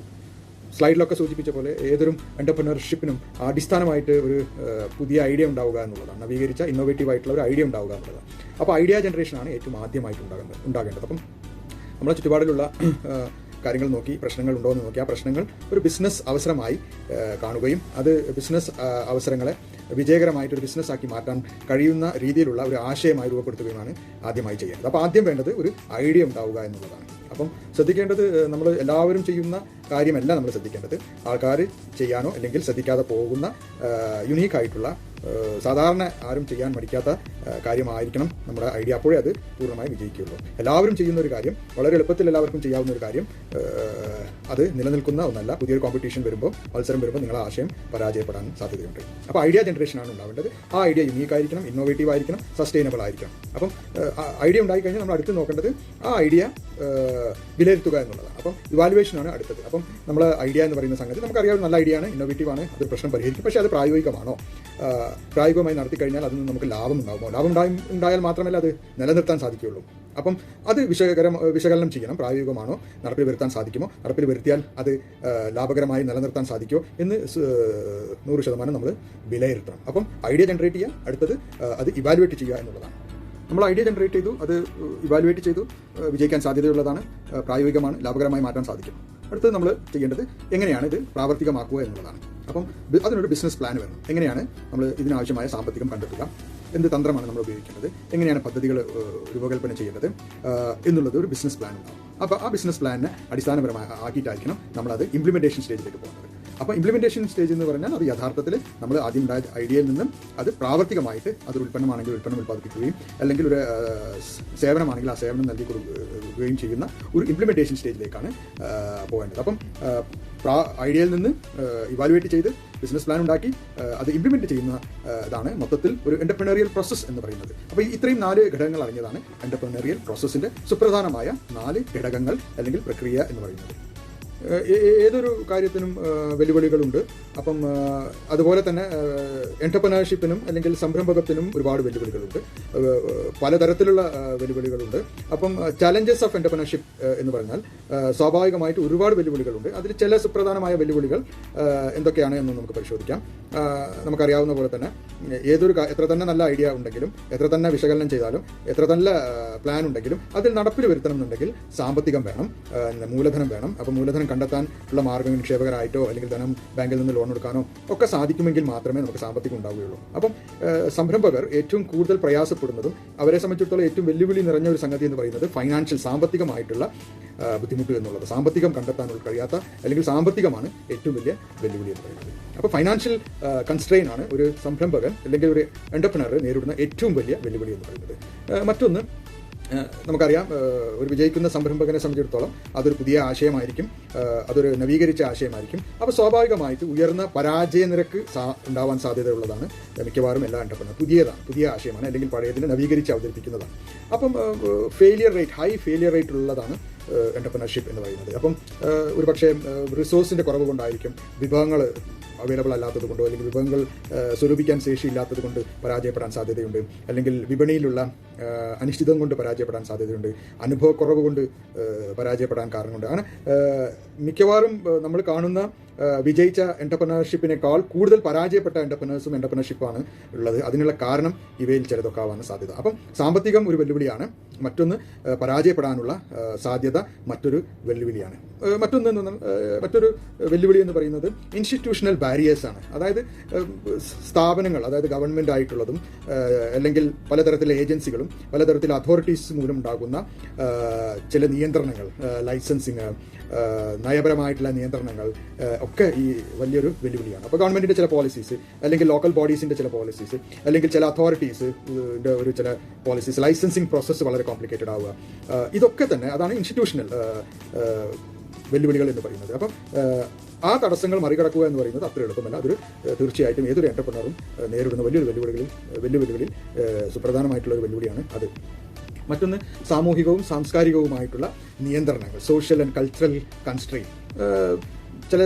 S1: സ്ലൈഡിലൊക്കെ സൂചിപ്പിച്ച പോലെ ഏതൊരു എന്റർപ്രണർഷിപ്പിനും അടിസ്ഥാനമായിട്ട് ഒരു പുതിയ ഐഡിയ ഉണ്ടാവുക എന്നുള്ളതാണ്. നവീകരിച്ച ഇന്നോവേറ്റീവ് ആയിട്ടുള്ള ഒരു ഐഡിയ ഉണ്ടാവുക എന്നുള്ളതാണ്. അപ്പോൾ ഐഡിയ ജനറേഷനാണ് ഏറ്റവും ആദ്യമായിട്ട് ഉണ്ടാകേണ്ടത്. അപ്പം നമ്മുടെ ചുറ്റുപാടിലുള്ള കാര്യങ്ങൾ നോക്കി പ്രശ്നങ്ങൾ ഉണ്ടോ എന്ന് നോക്കി ആ പ്രശ്നങ്ങൾ ഒരു ബിസിനസ് അവസരമായി കാണുകയും അത് ബിസിനസ് അവസരങ്ങളെ വിജയകരമായിട്ടൊരു ബിസിനസ്സാക്കി മാറ്റാൻ കഴിയുന്ന രീതിയിലുള്ള ഒരു ആശയമായി രൂപപ്പെടുത്തുകയുമാണ് ആദ്യമായി ചെയ്യേണ്ടത്. അപ്പോൾ ആദ്യം വേണ്ടത് ഒരു ഐഡിയ ഉണ്ടാവുക എന്നുള്ളതാണ്. അപ്പം ശ്രദ്ധിക്കേണ്ടത് നമ്മൾ എല്ലാവരും ചെയ്യുന്ന കാര്യമല്ല നമ്മൾ ശ്രദ്ധിക്കേണ്ടത്, ആൾക്കാർ ചെയ്യാനോ അല്ലെങ്കിൽ ശ്രദ്ധിക്കാതെ പോകുന്ന യുണീക്കായിട്ടുള്ള സാധാരണ ആരും ചെയ്യാൻ മടിക്കാത്ത കാര്യമായിരിക്കണം നമ്മുടെ ഐഡിയ. അപ്പോഴേ അത് പൂർണ്ണമായി വിജയിക്കുകയുള്ളൂ. എല്ലാവരും ചെയ്യുന്ന ഒരു കാര്യം, വളരെ എളുപ്പത്തിൽ എല്ലാവർക്കും ചെയ്യാവുന്ന ഒരു കാര്യം, അത് നിലനിൽക്കുന്ന ഒന്നല്ല. പുതിയൊരു കോമ്പറ്റീഷൻ വരുമ്പോൾ, മത്സരം വരുമ്പോൾ നിങ്ങളുടെ ആശയം പരാജയപ്പെടാൻ സാധ്യതയുണ്ട്. അപ്പോൾ ഐഡിയ ജനറേഷനാണ് ഉണ്ടാവേണ്ടത്. ആ ഐഡിയ യുണീക്ക് ആയിരിക്കണം, ഇന്നോവേറ്റീവ് ആയിരിക്കണം, സസ്റ്റൈനബിൾ ആയിരിക്കണം. അപ്പം ഐഡിയ ഉണ്ടായിക്കഴിഞ്ഞാൽ നമ്മൾ അടുത്ത് നോക്കേണ്ടത് ആ ഐഡിയ വിലയിരുത്തുക എന്നുള്ളതാണ്. അപ്പം ഇവാലുവേഷനാണ് അടുത്തത്. അപ്പം നമ്മൾ ഐഡിയ എന്ന് പറയുന്ന സംഗതി നമുക്കറിയാം, നല്ല ഐഡിയ ആണ്, ഇന്നോവേറ്റീവ് ആണ്, അതൊരു പ്രശ്നം പരിഹരിക്കും. പക്ഷേ അത് പ്രായോഗികമാണോ? പ്രായോഗികമായി നടത്തി കഴിഞ്ഞാൽ അതിൽ നിന്ന് നമുക്ക് ലാഭം ഉണ്ടാകുമോ? ലാഭം ഉണ്ടായാൽ മാത്രമല്ല അത് നിലനിർത്താൻ സാധിക്കുകയുള്ളൂ. അപ്പം അത് വിശകലനം ചെയ്യണം. പ്രായോഗികമാണോ? നടപ്പിൽ വരുത്താൻ സാധിക്കുമോ? നടപ്പിൽ വരുത്തിയാൽ അത് ലാഭകരമായി നിലനിർത്താൻ സാധിക്കുമോ എന്ന് 100% നമ്മൾ വിലയിരുത്തണം. അപ്പം ഐഡിയ ജനറേറ്റ് ചെയ്യുക, അടുത്തത് അത് ഇവാലുവേറ്റ് ചെയ്യുക എന്നുള്ളതാണ്. നമ്മൾ ഐഡിയ ജനറേറ്റ് ചെയ്തു, അത് ഇവാലുവേറ്റ് ചെയ്തു, വിജയിക്കാൻ സാധ്യതയുള്ളതാണ്, പ്രായോഗികമാണ്, ലാഭകരമായി മാറ്റാൻ സാധിക്കും. അടുത്തത് നമ്മൾ ചെയ്യേണ്ടത് എങ്ങനെയാണ് ഇത് പ്രാവർത്തികമാക്കുക എന്നുള്ളതാണ്. അപ്പം അതിനൊരു ബിസിനസ് പ്ലാൻ വേണം. എങ്ങനെയാണ് നമ്മൾ ഇതിനാവശ്യമായ സാമ്പത്തികം കണ്ടെത്തുക, എന്ത് തന്ത്രമാണ് നമ്മൾ ഉപയോഗിക്കേണ്ടത്, എങ്ങനെയാണ് പദ്ധതികൾ രൂപകൽപ്പന ചെയ്യേണ്ടത് എന്നുള്ളത് ഒരു ബിസിനസ് പ്ലാൻ ഉണ്ടാവും. അപ്പോൾ ആ ബിസിനസ് പ്ലാനിനെ അടിസ്ഥാനപരമായി ആക്കിയിട്ടായിരിക്കണം നമ്മളത് ഇംപ്ലിമെൻറ്റേഷൻ സ്റ്റേജിലേക്ക് പോകുന്നത്. അപ്പോൾ ഇംപ്ലിമെൻറ്റേഷൻ സ്റ്റേജ് എന്ന് പറഞ്ഞാൽ അത് യഥാർത്ഥത്തിൽ നമ്മൾ ആദ്യം ഉണ്ടായ ഐഡിയയിൽ നിന്നും അത് പ്രാവർത്തികമായിട്ട് അതൊരു ഉൽപ്പന്നമാണെങ്കിൽ ഉൽപ്പന്നം ഉൽപ്പാദിപ്പിക്കുകയും അല്ലെങ്കിൽ ഒരു സേവനമാണെങ്കിൽ ആ സേവനം നൽകി കൊടുക്കുകയും ചെയ്യുന്ന ഒരു ഇംപ്ലിമെൻറ്റേഷൻ സ്റ്റേജിലേക്കാണ് പോകേണ്ടത്. അപ്പം ഐഡിയയിൽ നിന്ന് ഇവാലുവേറ്റ് ചെയ്ത് ബിസിനസ് പ്ലാൻ ഉണ്ടാക്കി അത് ഇംപ്ലിമെൻറ്റ് ചെയ്യുന്ന ഇതാണ് മൊത്തത്തിൽ ഒരു എൻ്റർപ്രണറിയൽ പ്രോസസ്സ് എന്ന് പറയുന്നത്. അപ്പോൾ ഇത്രയും 4 ഘടകങ്ങൾ അടങ്ങിയതാണ് എൻ്റർപ്രണറിയൽ പ്രോസസ്സിൻ്റെ സുപ്രധാനമായ 4 ഘടകങ്ങൾ അല്ലെങ്കിൽ പ്രക്രിയ എന്ന് പറയുന്നത്. ഏതൊരു കാര്യത്തിനും വെല്ലുവിളികളുണ്ട്. അപ്പം അതുപോലെ തന്നെ എൻ്റർപ്രണർഷിപ്പിനും അല്ലെങ്കിൽ സംരംഭകത്തിനും ഒരുപാട് വെല്ലുവിളികളുണ്ട്, പലതരത്തിലുള്ള വെല്ലുവിളികളുണ്ട്. അപ്പം ചലഞ്ചസ് ഓഫ് എൻ്റർപ്രണർഷിപ്പ് എന്ന് പറഞ്ഞാൽ സ്വാഭാവികമായിട്ട് ഒരുപാട് വെല്ലുവിളികളുണ്ട്. അതിൽ ചില സുപ്രധാനമായ വെല്ലുവിളികൾ എന്തൊക്കെയാണ് എന്ന് നമുക്ക് പരിശോധിക്കാം. നമുക്കറിയാവുന്ന പോലെ തന്നെ എത്ര തന്നെ നല്ല ഐഡിയ ഉണ്ടെങ്കിലും, എത്ര തന്നെ വിശകലനം ചെയ്താലും, എത്ര നല്ല പ്ലാൻ ഉണ്ടെങ്കിലും അതിൽ നടപ്പിൽ വരുത്തണം എന്നുണ്ടെങ്കിൽ സാമ്പത്തികം വേണം, മൂലധനം വേണം. അപ്പം മൂലധനം കണ്ടെത്താൻ ഉള്ള മാർഗ്ഗങ്ങൾ നിക്ഷേപകരായിട്ടോ അല്ലെങ്കിൽ ധനം ബാങ്കിൽ നിന്ന് ലോൺ എടുക്കാനോ ഒക്കെ സാധിക്കുമെങ്കിൽ മാത്രമേ നമുക്ക് സാമ്പത്തികം ഉണ്ടാവുകയുള്ളൂ. അപ്പം സംരംഭകർ ഏറ്റവും കൂടുതൽ പ്രയാസപ്പെടുന്നതും അവരെ സംബന്ധിച്ചിടത്തോളം ഏറ്റവും വെല്ലുവിളി നിറഞ്ഞ ഒരു സംഗതി എന്ന് പറയുന്നത് ഫൈനാൻഷ്യൽ, സാമ്പത്തികമായിട്ടുള്ള ബുദ്ധിമുട്ട് എന്നുള്ളത്. സാമ്പത്തികം കണ്ടെത്താൻ കഴിയാത്ത അല്ലെങ്കിൽ സാമ്പത്തികമാണ് ഏറ്റവും വലിയ വെല്ലുവിളി എന്ന് പറയുന്നത്. അപ്പോൾ ഫൈനാൻഷ്യൽ കൺസ്ട്രെയിൻ ആണ് ഒരു സംരംഭകൻ അല്ലെങ്കിൽ ഒരു എൻ്റർപ്രണർ നേരിടുന്ന ഏറ്റവും വലിയ വെല്ലുവിളി എന്ന് പറയുന്നത്. മറ്റൊന്ന്, നമുക്കറിയാം ഒരു വിജയിക്കുന്ന സംരംഭകനെ സംബന്ധിച്ചിടത്തോളം അതൊരു പുതിയ ആശയമായിരിക്കും, അതൊരു നവീകരിച്ച ആശയമായിരിക്കും. അപ്പോൾ സ്വാഭാവികമായിട്ട് ഉയർന്ന പരാജയ നിരക്ക് ഉണ്ടാവാൻ സാധ്യതയുള്ളതാണ് മിക്കവാറും എല്ലാ എൻ്റർപ്രണർ. പുതിയ ആശയമാണ് അല്ലെങ്കിൽ പഴയതിനെ നവീകരിച്ച് അവതരിപ്പിക്കുന്നതാണ്. അപ്പം ഹൈ ഫെയിലിയർ റേറ്റ് ഉള്ളതാണ് എൻ്റർപ്രണർഷിപ്പ് എന്ന് പറയുന്നത്. അപ്പം ഒരു പക്ഷേ റിസോഴ്സിൻ്റെ കുറവ് കൊണ്ടായിരിക്കും, വിഭവങ്ങൾ അവൈലബിൾ അല്ലാത്തത് കൊണ്ടോ അല്ലെങ്കിൽ വിഭവങ്ങൾ സ്വരൂപിക്കാൻ ശേഷിയില്ലാത്തത് കൊണ്ട് പരാജയപ്പെടാൻ സാധ്യതയുണ്ട്, അല്ലെങ്കിൽ വിപണിയിലുള്ള അനിശ്ചിതം കൊണ്ട് പരാജയപ്പെടാൻ സാധ്യതയുണ്ട്, അനുഭവക്കുറവ് കൊണ്ട് പരാജയപ്പെടാൻ കാരണമുണ്ട്. അങ്ങനെ മിക്കവാറും നമ്മൾ കാണുന്ന വിജയിച്ച എൻ്റർപ്രണർഷിപ്പിനേക്കാൾ കൂടുതൽ പരാജയപ്പെട്ട എൻ്റർപ്രണർഷിപ്പാണ് ഉള്ളത്. അതിനുള്ള കാരണം ഇവയിൽ ചിലതൊക്കെ ആവാൻ സാധ്യത. അപ്പം സാമ്പത്തികം ഒരു വെല്ലുവിളിയാണ്. മറ്റൊന്ന് പരാജയപ്പെടാനുള്ള സാധ്യത മറ്റൊരു വെല്ലുവിളിയാണ്. മറ്റൊരു വെല്ലുവിളി എന്ന് പറയുന്നത് ഇൻസ്റ്റിറ്റ്യൂഷണൽ ബാരിയേഴ്സാണ്. അതായത് സ്ഥാപനങ്ങൾ, അതായത് ഗവൺമെൻറ് ആയിട്ടുള്ളതും അല്ലെങ്കിൽ പലതരത്തിലെ ഏജൻസികളും പലതരത്തിലെ അതോറിറ്റീസ് മൂലം ഉണ്ടാകുന്ന ചില നിയന്ത്രണങ്ങൾ, ലൈസൻസിങ്, നയപരമായിട്ടുള്ള നിയന്ത്രണങ്ങൾ ഒക്കെ ഈ വലിയൊരു വെല്ലുവിളിയാണ്. അപ്പോൾ ഗവൺമെൻറ്റിൻ്റെ ചില പോളിസീസ് അല്ലെങ്കിൽ ലോക്കൽ ബോഡീസിൻ്റെ ചില പോളിസീസ് അല്ലെങ്കിൽ ചില അതോറിറ്റീസിൻ്റെ ഒരു ചില പോളിസീസ്, ലൈസൻസിങ് പ്രോസസ്സ് വളരെ കോംപ്ലിക്കേറ്റഡ് ആവുക, ഇതൊക്കെ തന്നെ അതാണ് ഇൻസ്റ്റിറ്റ്യൂഷണൽ വെല്ലുവിളികൾ എന്ന് പറയുന്നത്. അപ്പം ആ തടസ്സങ്ങൾ മറികടക്കുക എന്ന് പറയുന്നത് അത്ര എളുപ്പമല്ല. അതൊരു തീർച്ചയായിട്ടും ഏതൊരു എൻ്റർപ്രണറും നേരിടുന്ന വലിയൊരു വെല്ലുവിളികളിൽ സുപ്രധാനമായിട്ടുള്ള ഒരു വെല്ലുവിളിയാണ് അത്. മറ്റൊന്ന് സാമൂഹികവും സാംസ്കാരികവുമായിട്ടുള്ള നിയന്ത്രണങ്ങൾ, സോഷ്യൽ ആൻഡ് കൾച്ചറൽ കൺസ്ട്രെയിൻ. ചില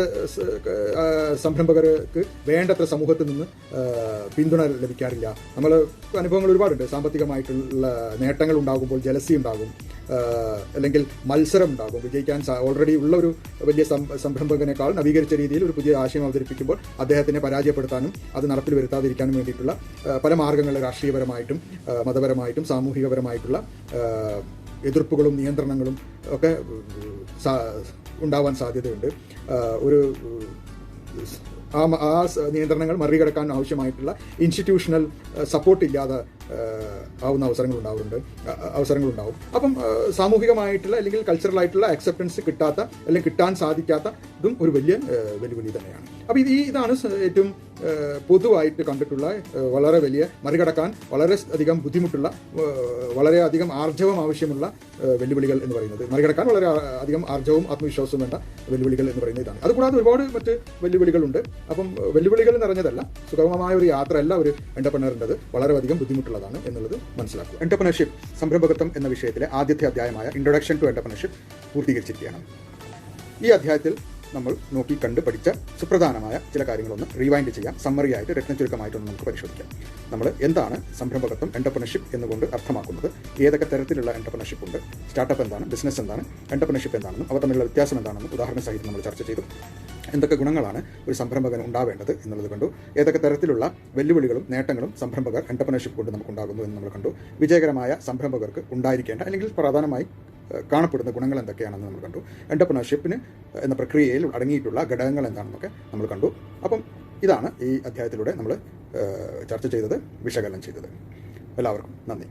S1: സംരംഭകർക്ക് വേണ്ടത്ര സമൂഹത്തിൽ നിന്ന് പിന്തുണ ലഭിക്കാറില്ല. നമ്മൾ അനുഭവങ്ങൾ ഒരുപാടുണ്ട്. സാമ്പത്തികമായിട്ടുള്ള നേട്ടങ്ങൾ ഉണ്ടാകുമ്പോൾ ജലസി ഉണ്ടാകും, അല്ലെങ്കിൽ മത്സരം ഉണ്ടാകും. വിജയിക്കാൻ ഓൾറെഡി ഉള്ള ഒരു വലിയ സംരംഭകനേക്കാൾ നവീകരിച്ച രീതിയിൽ ഒരു പുതിയ ആശയം അവതരിപ്പിക്കുമ്പോൾ അദ്ദേഹത്തിനെ പരാജയപ്പെടുത്താനും അത് നടപ്പിൽ വരുത്താതിരിക്കാനും വേണ്ടിയിട്ടുള്ള പല മാർഗ്ഗങ്ങൾ, രാഷ്ട്രീയപരമായിട്ടും മതപരമായിട്ടും സാമൂഹികപരമായിട്ടുള്ള എതിർപ്പുകളും നിയന്ത്രണങ്ങളും ഒക്കെ ഉണ്ടാവാൻ സാധ്യതയുണ്ട്. ഒരു നിയന്ത്രണങ്ങൾ മറികടക്കാൻ ആവശ്യമായിട്ടുള്ള ഇൻസ്റ്റിറ്റ്യൂഷണൽ സപ്പോർട്ട് ഇല്ലാതെ ആവുന്ന അവസരങ്ങളുണ്ടാവും. അപ്പം സാമൂഹികമായിട്ടുള്ള അല്ലെങ്കിൽ കൾച്ചറലായിട്ടുള്ള അക്സെപ്റ്റൻസ് കിട്ടാത്ത അല്ലെങ്കിൽ കിട്ടാൻ സാധിക്കാത്തതും ഒരു വലിയ വെല്ലുവിളി തന്നെയാണ്. അപ്പോൾ ഇതാണ് ഏറ്റവും പൊതുവായിട്ട് കണ്ടിട്ടുള്ള വളരെ വലിയ മറികടക്കാൻ വളരെ അധികം ബുദ്ധിമുട്ടുള്ള വളരെയധികം ആർജവം ആവശ്യമുള്ള വെല്ലുവിളികൾ എന്ന് പറയുന്നത്. മറികടക്കാൻ വളരെ അധികം ആർജവവും ആത്മവിശ്വാസവും വേണ്ട വെല്ലുവിളികൾ എന്ന് പറയുന്നത് ഇതാണ്. അതുകൂടാതെ ഒരുപാട് മറ്റ് വെല്ലുവിളികളുണ്ട്. അപ്പം വെല്ലുവിളികൾ നിറഞ്ഞതല്ല, സുഗമമായ ഒരു യാത്രയല്ല ഒരു എന്റർപ്രണറിൻ്റെത്, വളരെയധികം ബുദ്ധിമുട്ടുള്ളതാണ് എന്നുള്ളത് മനസ്സിലാക്കുക. എന്റർപ്രണർഷിപ്പ് സംരംഭകത്വം എന്ന വിഷയത്തിലെ ആദ്യത്തെ അധ്യായമായ ഇൻട്രൊഡക്ഷൻ ടു എന്റർപ്രണർഷിപ്പ് പൂർത്തീകരിച്ചിരിക്കുകയാണ്. ഈ അധ്യായത്തിൽ നമ്മൾ നോക്കി കണ്ട് പഠിച്ച സുപ്രധാനമായ ചില കാര്യങ്ങളൊന്ന് റിവൈൻഡ് ചെയ്യാം. സമ്മറിയായിട്ട് രത്നചുരുക്കമായിട്ടൊന്ന് നമുക്ക് പരിശോധിക്കാം. നമ്മൾ എന്താണ് സംരംഭകത്വം എന്റർപ്രണർഷിപ്പ് എന്നുകൊണ്ട് അർത്ഥമാക്കുന്നത്, ഏതൊക്കെ തരത്തിലുള്ള എന്റർപ്രണർഷിപ്പ് ഉണ്ട്, സ്റ്റാർട്ടപ്പ് എന്താണ്, ബിസിനസ് എന്താണ്, എന്റർപ്രണർഷിപ്പ് എന്താണെന്നും അവ തമ്മിലുള്ള വ്യത്യാസം എന്താണെന്നും ഉദാഹരണ സഹിതം നമ്മൾ ചർച്ച ചെയ്തു. എന്തൊക്കെ ഗുണങ്ങളാണ് ഒരു സംരംഭകന് ഉണ്ടാവേണ്ടത് എന്നുള്ളത് കണ്ടു. ഏതൊക്കെ തരത്തിലുള്ള വെല്ലുവിളികളും നേട്ടങ്ങളും സംരംഭകർ എന്റർപ്രണർഷിപ്പ് കൊണ്ട് നമുക്കുണ്ടാകുന്നു എന്ന് നമ്മൾ കണ്ടു. വിജയകരമായ സംരംഭകർക്ക് ഉണ്ടായിരിക്കേണ്ട അല്ലെങ്കിൽ പ്രധാനമായി കാണപ്പെടുന്ന ഗുണങ്ങൾ എന്തൊക്കെയാണെന്ന് നമ്മൾ കണ്ടു. എന്റർപ്രണർഷിപ്പിന് എന്ന പ്രക്രിയയിൽ അടങ്ങിയിട്ടുള്ള ഘടകങ്ങൾ എന്താണെന്നൊക്കെ നമ്മൾ കണ്ടു. അപ്പം ഇതാണ് ഈ അധ്യായത്തിലൂടെ നമ്മൾ ചർച്ച ചെയ്തത്, വിശകലനം ചെയ്തത്. എല്ലാവർക്കും നന്ദി.